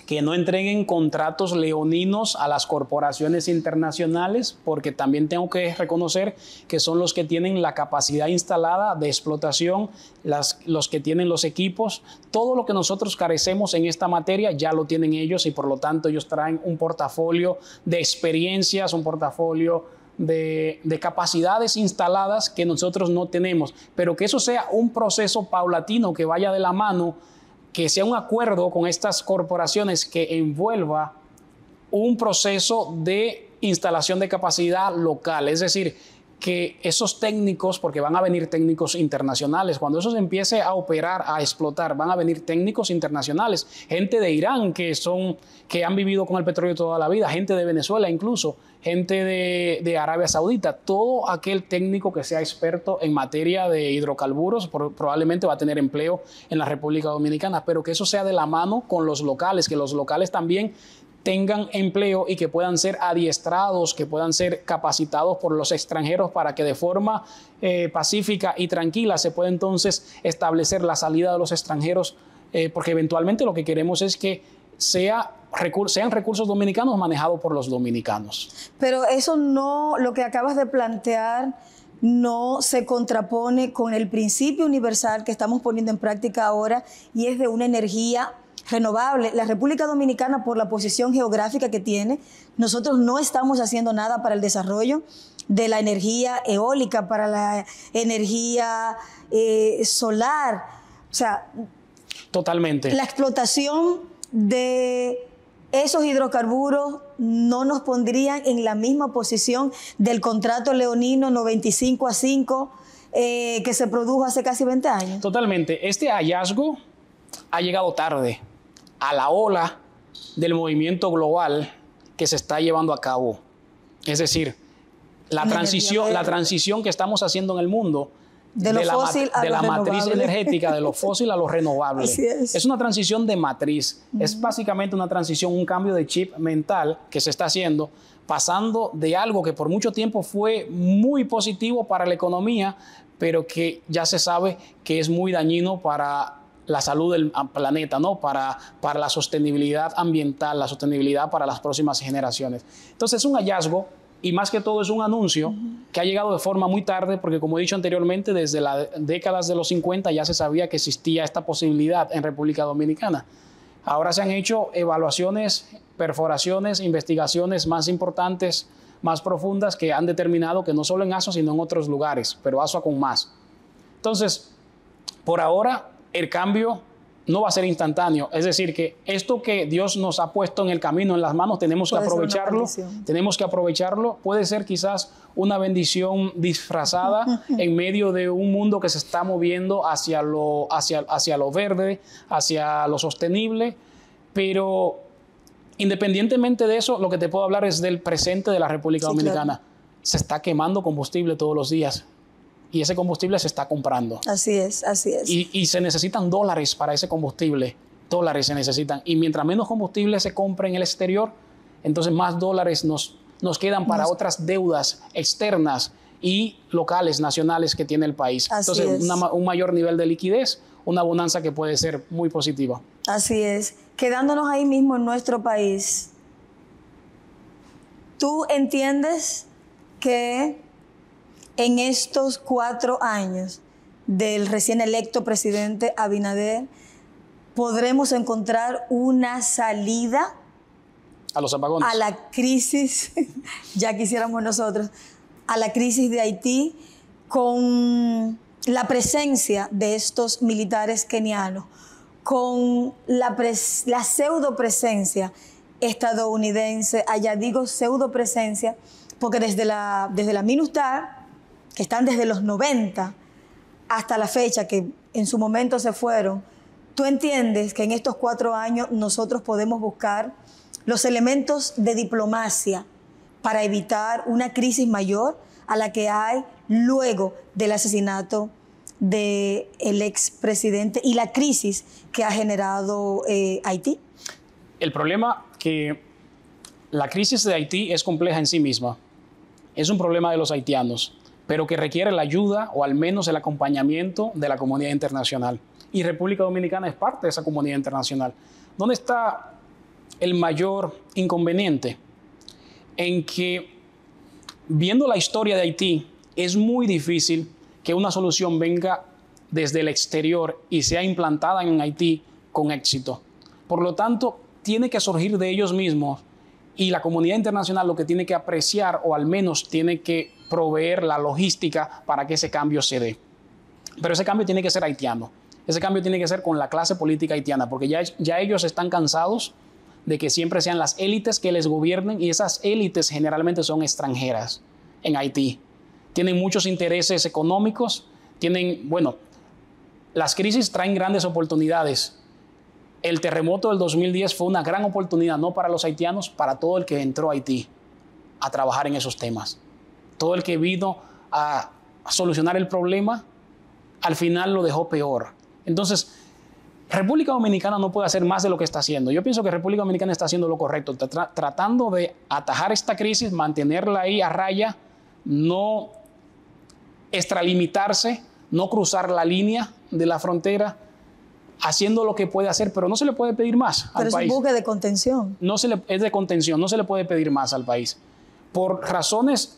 Que no entreguen contratos leoninos a las corporaciones internacionales, porque también tengo que reconocer que son los que tienen la capacidad instalada de explotación, los que tienen los equipos. Todo lo que nosotros carecemos en esta materia ya lo tienen ellos, y por lo tanto ellos traen un portafolio de experiencias, un portafolio de capacidades instaladas que nosotros no tenemos, pero que eso sea un proceso paulatino que vaya de la mano, que sea un acuerdo con estas corporaciones que envuelva un proceso de instalación de capacidad local. Es decir, que esos técnicos, porque van a venir técnicos internacionales, cuando eso se empiece a operar, a explotar, van a venir técnicos internacionales, gente de Irán que han vivido con el petróleo toda la vida, gente de Venezuela incluso, gente de Arabia Saudita, todo aquel técnico que sea experto en materia de hidrocarburos probablemente va a tener empleo en la República Dominicana, pero que eso sea de la mano con los locales, que los locales también tengan empleo y que puedan ser adiestrados, que puedan ser capacitados por los extranjeros para que de forma pacífica y tranquila se pueda entonces establecer la salida de los extranjeros, porque eventualmente lo que queremos es que sean recursos dominicanos manejados por los dominicanos. Pero eso no, lo que acabas de plantear, no se contrapone con el principio universal que estamos poniendo en práctica ahora, y es de una energía renovable. La República Dominicana, por la posición geográfica que tiene, nosotros no estamos haciendo nada para el desarrollo de la energía eólica, para la energía solar. O sea, totalmente. La explotación de esos hidrocarburos no nos pondrían en la misma posición del contrato leonino 95-5 que se produjo hace casi 20 años. Totalmente. Este hallazgo ha llegado tarde a la ola del movimiento global que se está llevando a cabo. Es decir, la transición que estamos haciendo en el mundo de la matriz energética, de lo fósil a lo renovable. Es una transición de matriz. Es básicamente una transición, un cambio de chip mental que se está haciendo, pasando de algo que por mucho tiempo fue muy positivo para la economía, pero que ya se sabe que es muy dañino para la salud del planeta, ¿no? Para la sostenibilidad ambiental, la sostenibilidad para las próximas generaciones. Entonces es un hallazgo, y más que todo es un anuncio que ha llegado de forma muy tarde, porque como he dicho anteriormente, desde las décadas de los 50 ya se sabía que existía esta posibilidad en República Dominicana. Ahora se han hecho evaluaciones, perforaciones, investigaciones más importantes, más profundas, que han determinado que no solo en Azua, sino en otros lugares, pero Azua con más. Entonces, por ahora, el cambio no va a ser instantáneo. Es decir, que esto que Dios nos ha puesto en el camino, en las manos, tenemos que aprovecharlo. Tenemos que aprovecharlo. Puede ser quizás una bendición disfrazada en medio de un mundo que se está moviendo hacia lo verde, hacia lo sostenible. Pero independientemente de eso, lo que te puedo hablar es del presente de la República Dominicana. Claro. Se está quemando combustible todos los días. Y ese combustible se está comprando. Así es, así es. Y se necesitan dólares para ese combustible. Dólares se necesitan. Y mientras menos combustible se compre en el exterior, entonces más dólares nos quedan para otras deudas externas y locales, nacionales que tiene el país. Así entonces, un mayor nivel de liquidez, una bonanza que puede ser muy positiva. Así es. Quedándonos ahí mismo en nuestro país, ¿tú entiendes que en estos 4 años del recién electo presidente Abinader podremos encontrar una salida a los apagones, a la crisis, ya quisiéramos nosotros, a la crisis de Haití, con la presencia de estos militares kenianos, con la pseudo presencia estadounidense? Allá digo pseudo presencia porque desde la MINUSTAH, que están desde los 90 hasta la fecha, que en su momento se fueron, ¿tú entiendes que en estos 4 años nosotros podemos buscar los elementos de diplomacia para evitar una crisis mayor a la que hay luego del asesinato del expresidente y la crisis que ha generado Haití? El problema que la crisis de Haití es compleja en sí misma. Es un problema de los haitianos, pero que requiere la ayuda o al menos el acompañamiento de la comunidad internacional. Y República Dominicana es parte de esa comunidad internacional. ¿Dónde está el mayor inconveniente? En que, viendo la historia de Haití, es muy difícil que una solución venga desde el exterior y sea implantada en Haití con éxito. Por lo tanto, tiene que surgir de ellos mismos, y la comunidad internacional lo que tiene que apreciar, o al menos tiene que proveer la logística para que ese cambio se dé. Pero ese cambio tiene que ser haitiano. Ese cambio tiene que ser con la clase política haitiana, porque ya ellos están cansados de que siempre sean las élites que les gobiernen, y esas élites generalmente son extranjeras en Haití. Tienen muchos intereses económicos, las crisis traen grandes oportunidades. El terremoto del 2010 fue una gran oportunidad, no para los haitianos, para todo el que entró a Haití a trabajar en esos temas. Todo el que vino a solucionar el problema, al final lo dejó peor. Entonces, República Dominicana no puede hacer más de lo que está haciendo. Yo pienso que República Dominicana está haciendo lo correcto, tratando de atajar esta crisis, mantenerla ahí a raya, no extralimitarse, no cruzar la línea de la frontera, haciendo lo que puede hacer, pero no se le puede pedir más al país. Pero es un buque de contención. Es de contención, no se le puede pedir más al país. Por razones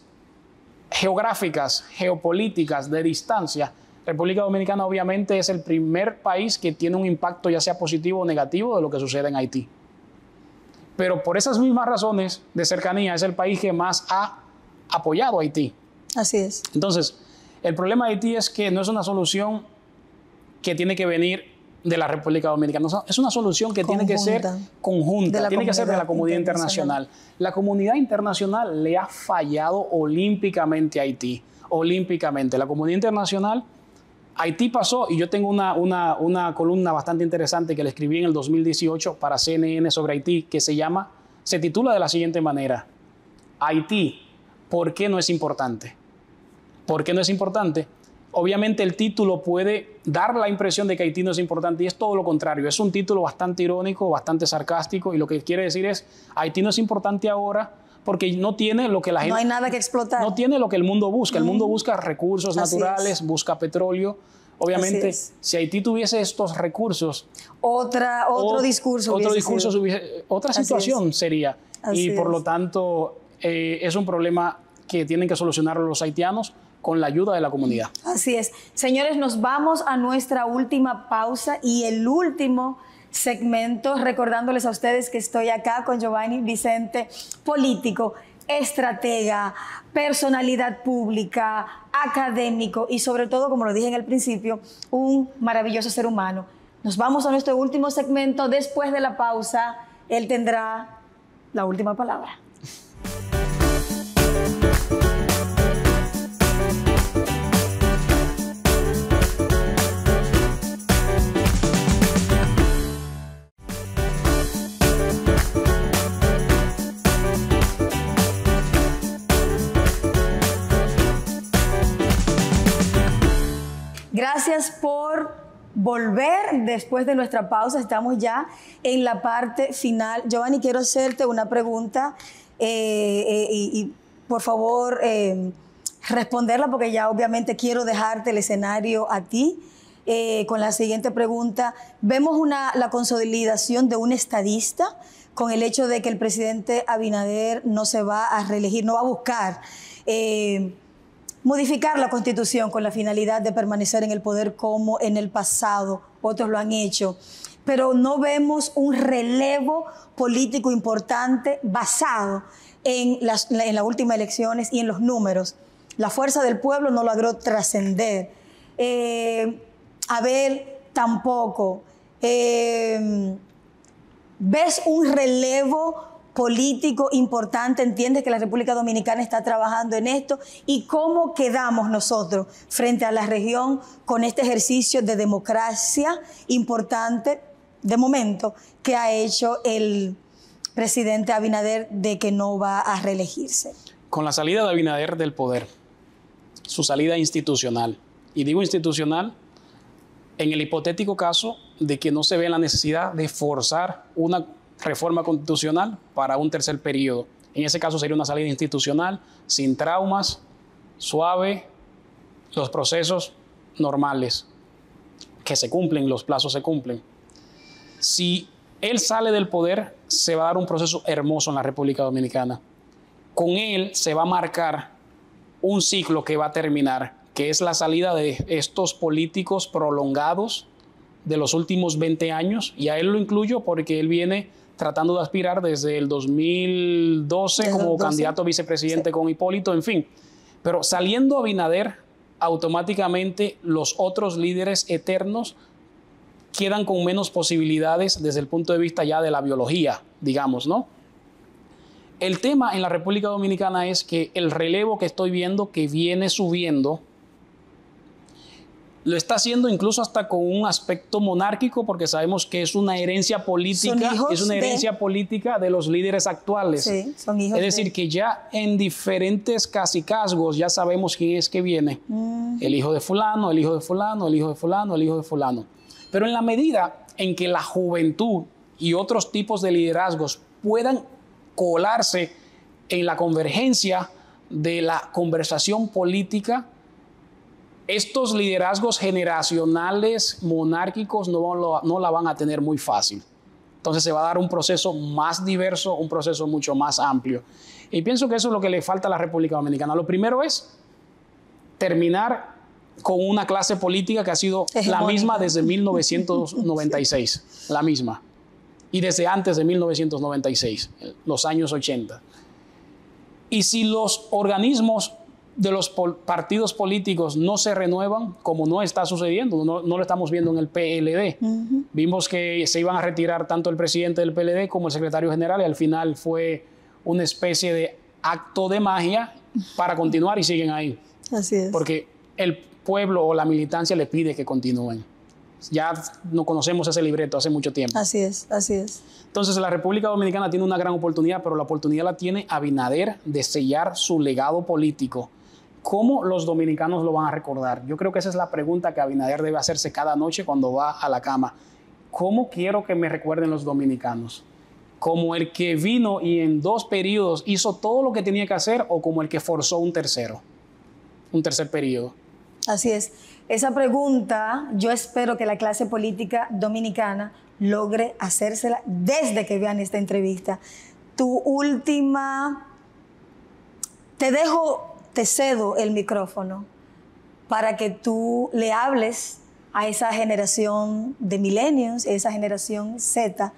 geográficas, geopolíticas, de distancia, República Dominicana obviamente es el primer país que tiene un impacto ya sea positivo o negativo de lo que sucede en Haití. Pero por esas mismas razones de cercanía es el país que más ha apoyado a Haití. Así es. Entonces, el problema de Haití es que no es una solución que tiene que venir de la República Dominicana. Es una solución que tiene que ser conjunta, tiene que ser de la comunidad internacional. La comunidad internacional le ha fallado olímpicamente a Haití, olímpicamente. La comunidad internacional, Haití pasó, y yo tengo una columna bastante interesante que le escribí en el 2018 para CNN sobre Haití, que se titula de la siguiente manera: Haití, ¿por qué no es importante? ¿Por qué no es importante? Obviamente el título puede dar la impresión de que Haití no es importante, y es todo lo contrario. Es un título bastante irónico, bastante sarcástico, y lo que quiere decir es: Haití no es importante ahora porque no tiene lo que la gente... No hay nada que explotar. No tiene lo que el mundo busca. El mundo busca recursos naturales, busca petróleo. Obviamente, si Haití tuviese estos recursos... Otro discurso otra situación sería. Y por lo tanto, es un problema que tienen que solucionar los haitianos con la ayuda de la comunidad. Así es. Señores, nos vamos a nuestra última pausa, y el último segmento, recordándoles a ustedes que estoy acá con Giovanni Vicente, político, estratega, personalidad pública, académico y sobre todo, como lo dije en el principio, un maravilloso ser humano. Nos vamos a nuestro último segmento. Después de la pausa, él tendrá la última palabra. Gracias por volver después de nuestra pausa. Estamos ya en la parte final. Giovanni, quiero hacerte una pregunta y por favor responderla, porque ya obviamente quiero dejarte el escenario a ti con la siguiente pregunta. Vemos la consolidación de un estadista con el hecho de que el presidente Abinader no se va a reelegir, no va a buscar modificar la Constitución con la finalidad de permanecer en el poder como en el pasado, otros lo han hecho, pero no vemos un relevo político importante basado en las últimas elecciones y en los números. La fuerza del pueblo no logró trascender. Abel tampoco. ¿Ves un relevo político importante? ¿Entiendes que la República Dominicana está trabajando en esto? ¿Y cómo quedamos nosotros frente a la región con este ejercicio de democracia importante, de momento, que ha hecho el presidente Abinader de que no va a reelegirse? Con la salida de Abinader del poder, su salida institucional, y digo institucional en el hipotético caso de que no se vea la necesidad de forzar una reforma constitucional para un tercer periodo. En ese caso sería una salida institucional, sin traumas, suave, los procesos normales, que se cumplen, los plazos se cumplen. Si él sale del poder, se va a dar un proceso hermoso en la República Dominicana. Con él se va a marcar un ciclo que va a terminar, que es la salida de estos políticos prolongados de los últimos 20 años, y a él lo incluyo porque él viene tratando de aspirar desde el 2012 como candidato a vicepresidente, sí, con Hipólito, en fin. Pero saliendo Abinader, automáticamente los otros líderes eternos quedan con menos posibilidades desde el punto de vista ya de la biología, digamos, ¿no? El tema en la República Dominicana es que el relevo que estoy viendo que viene subiendo lo está haciendo incluso hasta con un aspecto monárquico, porque sabemos que es una herencia política, política de los líderes actuales. Sí, son hijos es decir, que ya en diferentes cacicazgos ya sabemos quién es que viene. El hijo de fulano, el hijo de fulano, el hijo de fulano, el hijo de fulano. Pero en la medida en que la juventud y otros tipos de liderazgos puedan colarse en la convergencia de la conversación política, estos liderazgos generacionales monárquicos no la van a tener muy fácil. Entonces se va a dar un proceso más diverso, un proceso mucho más amplio. Y pienso que eso es lo que le falta a la República Dominicana. Lo primero es terminar con una clase política que ha sido la misma desde 1996, la misma. Y desde antes de 1996, los años 80. Y si los organismos de los partidos políticos no se renuevan, como no está sucediendo, no lo estamos viendo en el PLD. Vimos que se iban a retirar tanto el presidente del PLD como el secretario general, y al final fue una especie de acto de magia para continuar, y siguen ahí. Así es. Porque el pueblo o la militancia le pide que continúen. Ya no conocemos ese libreto hace mucho tiempo. Así es, así es. Entonces la República Dominicana tiene una gran oportunidad, pero la oportunidad la tiene Abinader de sellar su legado político. ¿Cómo los dominicanos lo van a recordar? Yo creo que esa es la pregunta que Abinader debe hacerse cada noche cuando va a la cama. ¿Cómo quiero que me recuerden los dominicanos? ¿Como el que vino y en 2 periodos hizo todo lo que tenía que hacer, o como el que forzó un tercer periodo? Así es. Esa pregunta yo espero que la clase política dominicana logre hacérsela desde que vean esta entrevista. Tu última... Te cedo el micrófono para que tú le hables a esa generación de millennials, esa generación Z,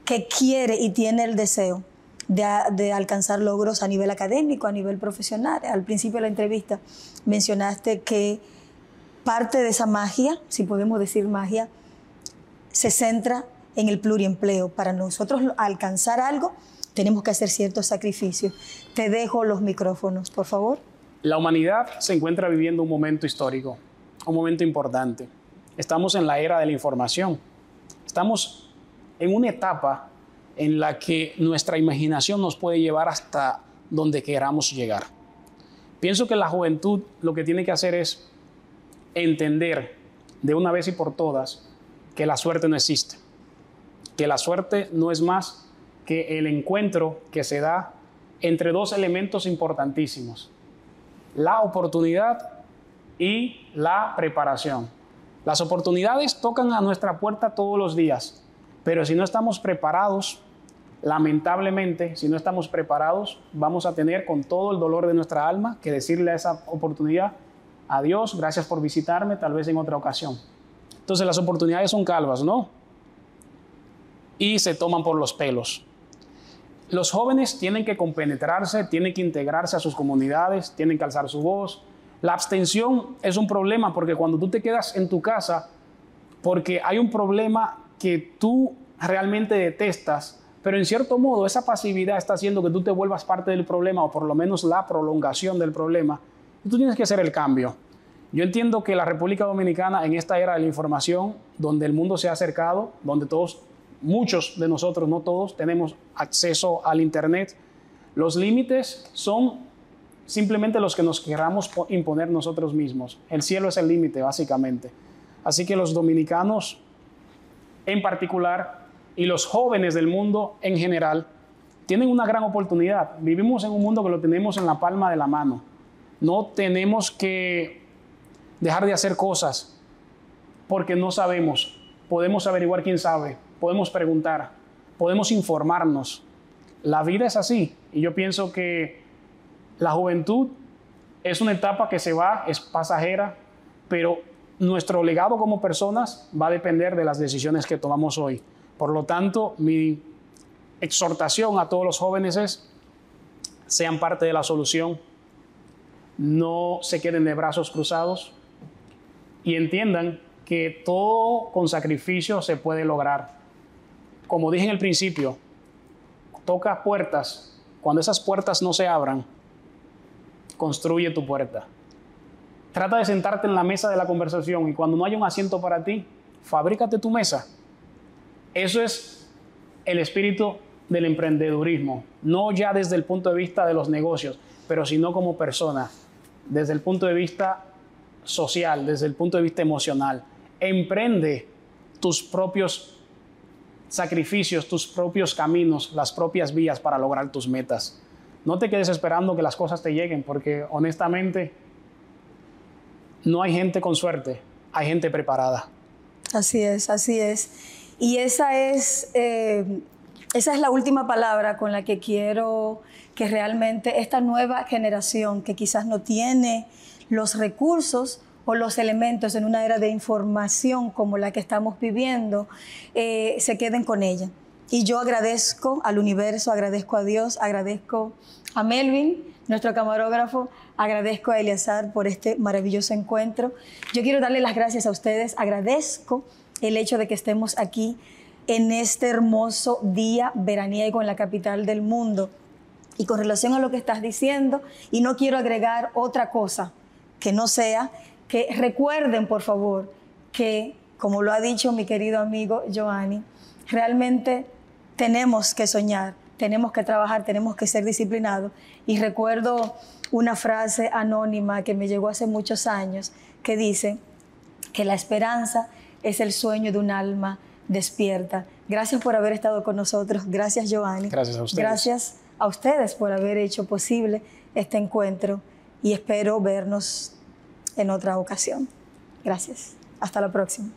que quiere y tiene el deseo de alcanzar logros a nivel académico, a nivel profesional. Al principio de la entrevista mencionaste que parte de esa magia, si podemos decir magia, se centra en el pluriempleo. Para nosotros alcanzar algo, tenemos que hacer ciertos sacrificios. Te dejo los micrófonos, por favor. La humanidad se encuentra viviendo un momento histórico, un momento importante. Estamos en la era de la información. Estamos en una etapa en la que nuestra imaginación nos puede llevar hasta donde queramos llegar. Pienso que la juventud lo que tiene que hacer es entender de una vez y por todas que la suerte no existe, que la suerte no es más que el encuentro que se da entre dos elementos importantísimos: la oportunidad y la preparación. Las oportunidades tocan a nuestra puerta todos los días, pero si no estamos preparados, lamentablemente, si no estamos preparados, vamos a tener con todo el dolor de nuestra alma que decirle a esa oportunidad: adiós, gracias por visitarme, tal vez en otra ocasión. Entonces las oportunidades son calvas, ¿no? Y se toman por los pelos. Los jóvenes tienen que compenetrarse, tienen que integrarse a sus comunidades, tienen que alzar su voz. La abstención es un problema porque cuando tú te quedas en tu casa, porque hay un problema que tú realmente detestas, pero en cierto modo esa pasividad está haciendo que tú te vuelvas parte del problema, o por lo menos la prolongación del problema, y tú tienes que hacer el cambio. Yo entiendo que la República Dominicana, en esta era de la información, donde el mundo se ha acercado, donde muchos de nosotros, no todos, tenemos acceso al Internet, los límites son simplemente los que nos queramos imponer nosotros mismos. El cielo es el límite, básicamente. Así que los dominicanos en particular y los jóvenes del mundo en general tienen una gran oportunidad. Vivimos en un mundo que lo tenemos en la palma de la mano. No tenemos que dejar de hacer cosas porque no sabemos. Podemos averiguar quién sabe, podemos preguntar, podemos informarnos. La vida es así, y yo pienso que la juventud es una etapa que se va, es pasajera, pero nuestro legado como personas va a depender de las decisiones que tomamos hoy. Por lo tanto, mi exhortación a todos los jóvenes es: sean parte de la solución, no se queden de brazos cruzados y entiendan que todo con sacrificio se puede lograr. Como dije en el principio, toca puertas. Cuando esas puertas no se abran, construye tu puerta. Trata de sentarte en la mesa de la conversación y cuando no haya un asiento para ti, fabrícate tu mesa. Eso es el espíritu del emprendedurismo, no ya desde el punto de vista de los negocios, pero sino como persona, desde el punto de vista social, desde el punto de vista emocional. Emprende tus propios sacrificios, tus propios caminos, las propias vías para lograr tus metas. No te quedes esperando que las cosas te lleguen, porque honestamente no hay gente con suerte, hay gente preparada. Así es, así es. Y esa es la última palabra con la que quiero que realmente esta nueva generación, que quizás no tiene los recursos o los elementos en una era de información como la que estamos viviendo, se queden con ella. Y yo agradezco al universo, agradezco a Dios, agradezco a Melvin, nuestro camarógrafo, agradezco a Eleazar por este maravilloso encuentro. Yo quiero darle las gracias a ustedes, agradezco el hecho de que estemos aquí en este hermoso día veraniego en la capital del mundo. Y con relación a lo que estás diciendo, y no quiero agregar otra cosa que no sea, que recuerden, por favor, que, como lo ha dicho mi querido amigo Giovanni, realmente tenemos que soñar, tenemos que trabajar, tenemos que ser disciplinados. Y recuerdo una frase anónima que me llegó hace muchos años, que dice que la esperanza es el sueño de un alma despierta. Gracias por haber estado con nosotros. Gracias, Giovanni. Gracias a ustedes. Gracias a ustedes por haber hecho posible este encuentro y espero vernos en otra ocasión. Gracias. Hasta la próxima.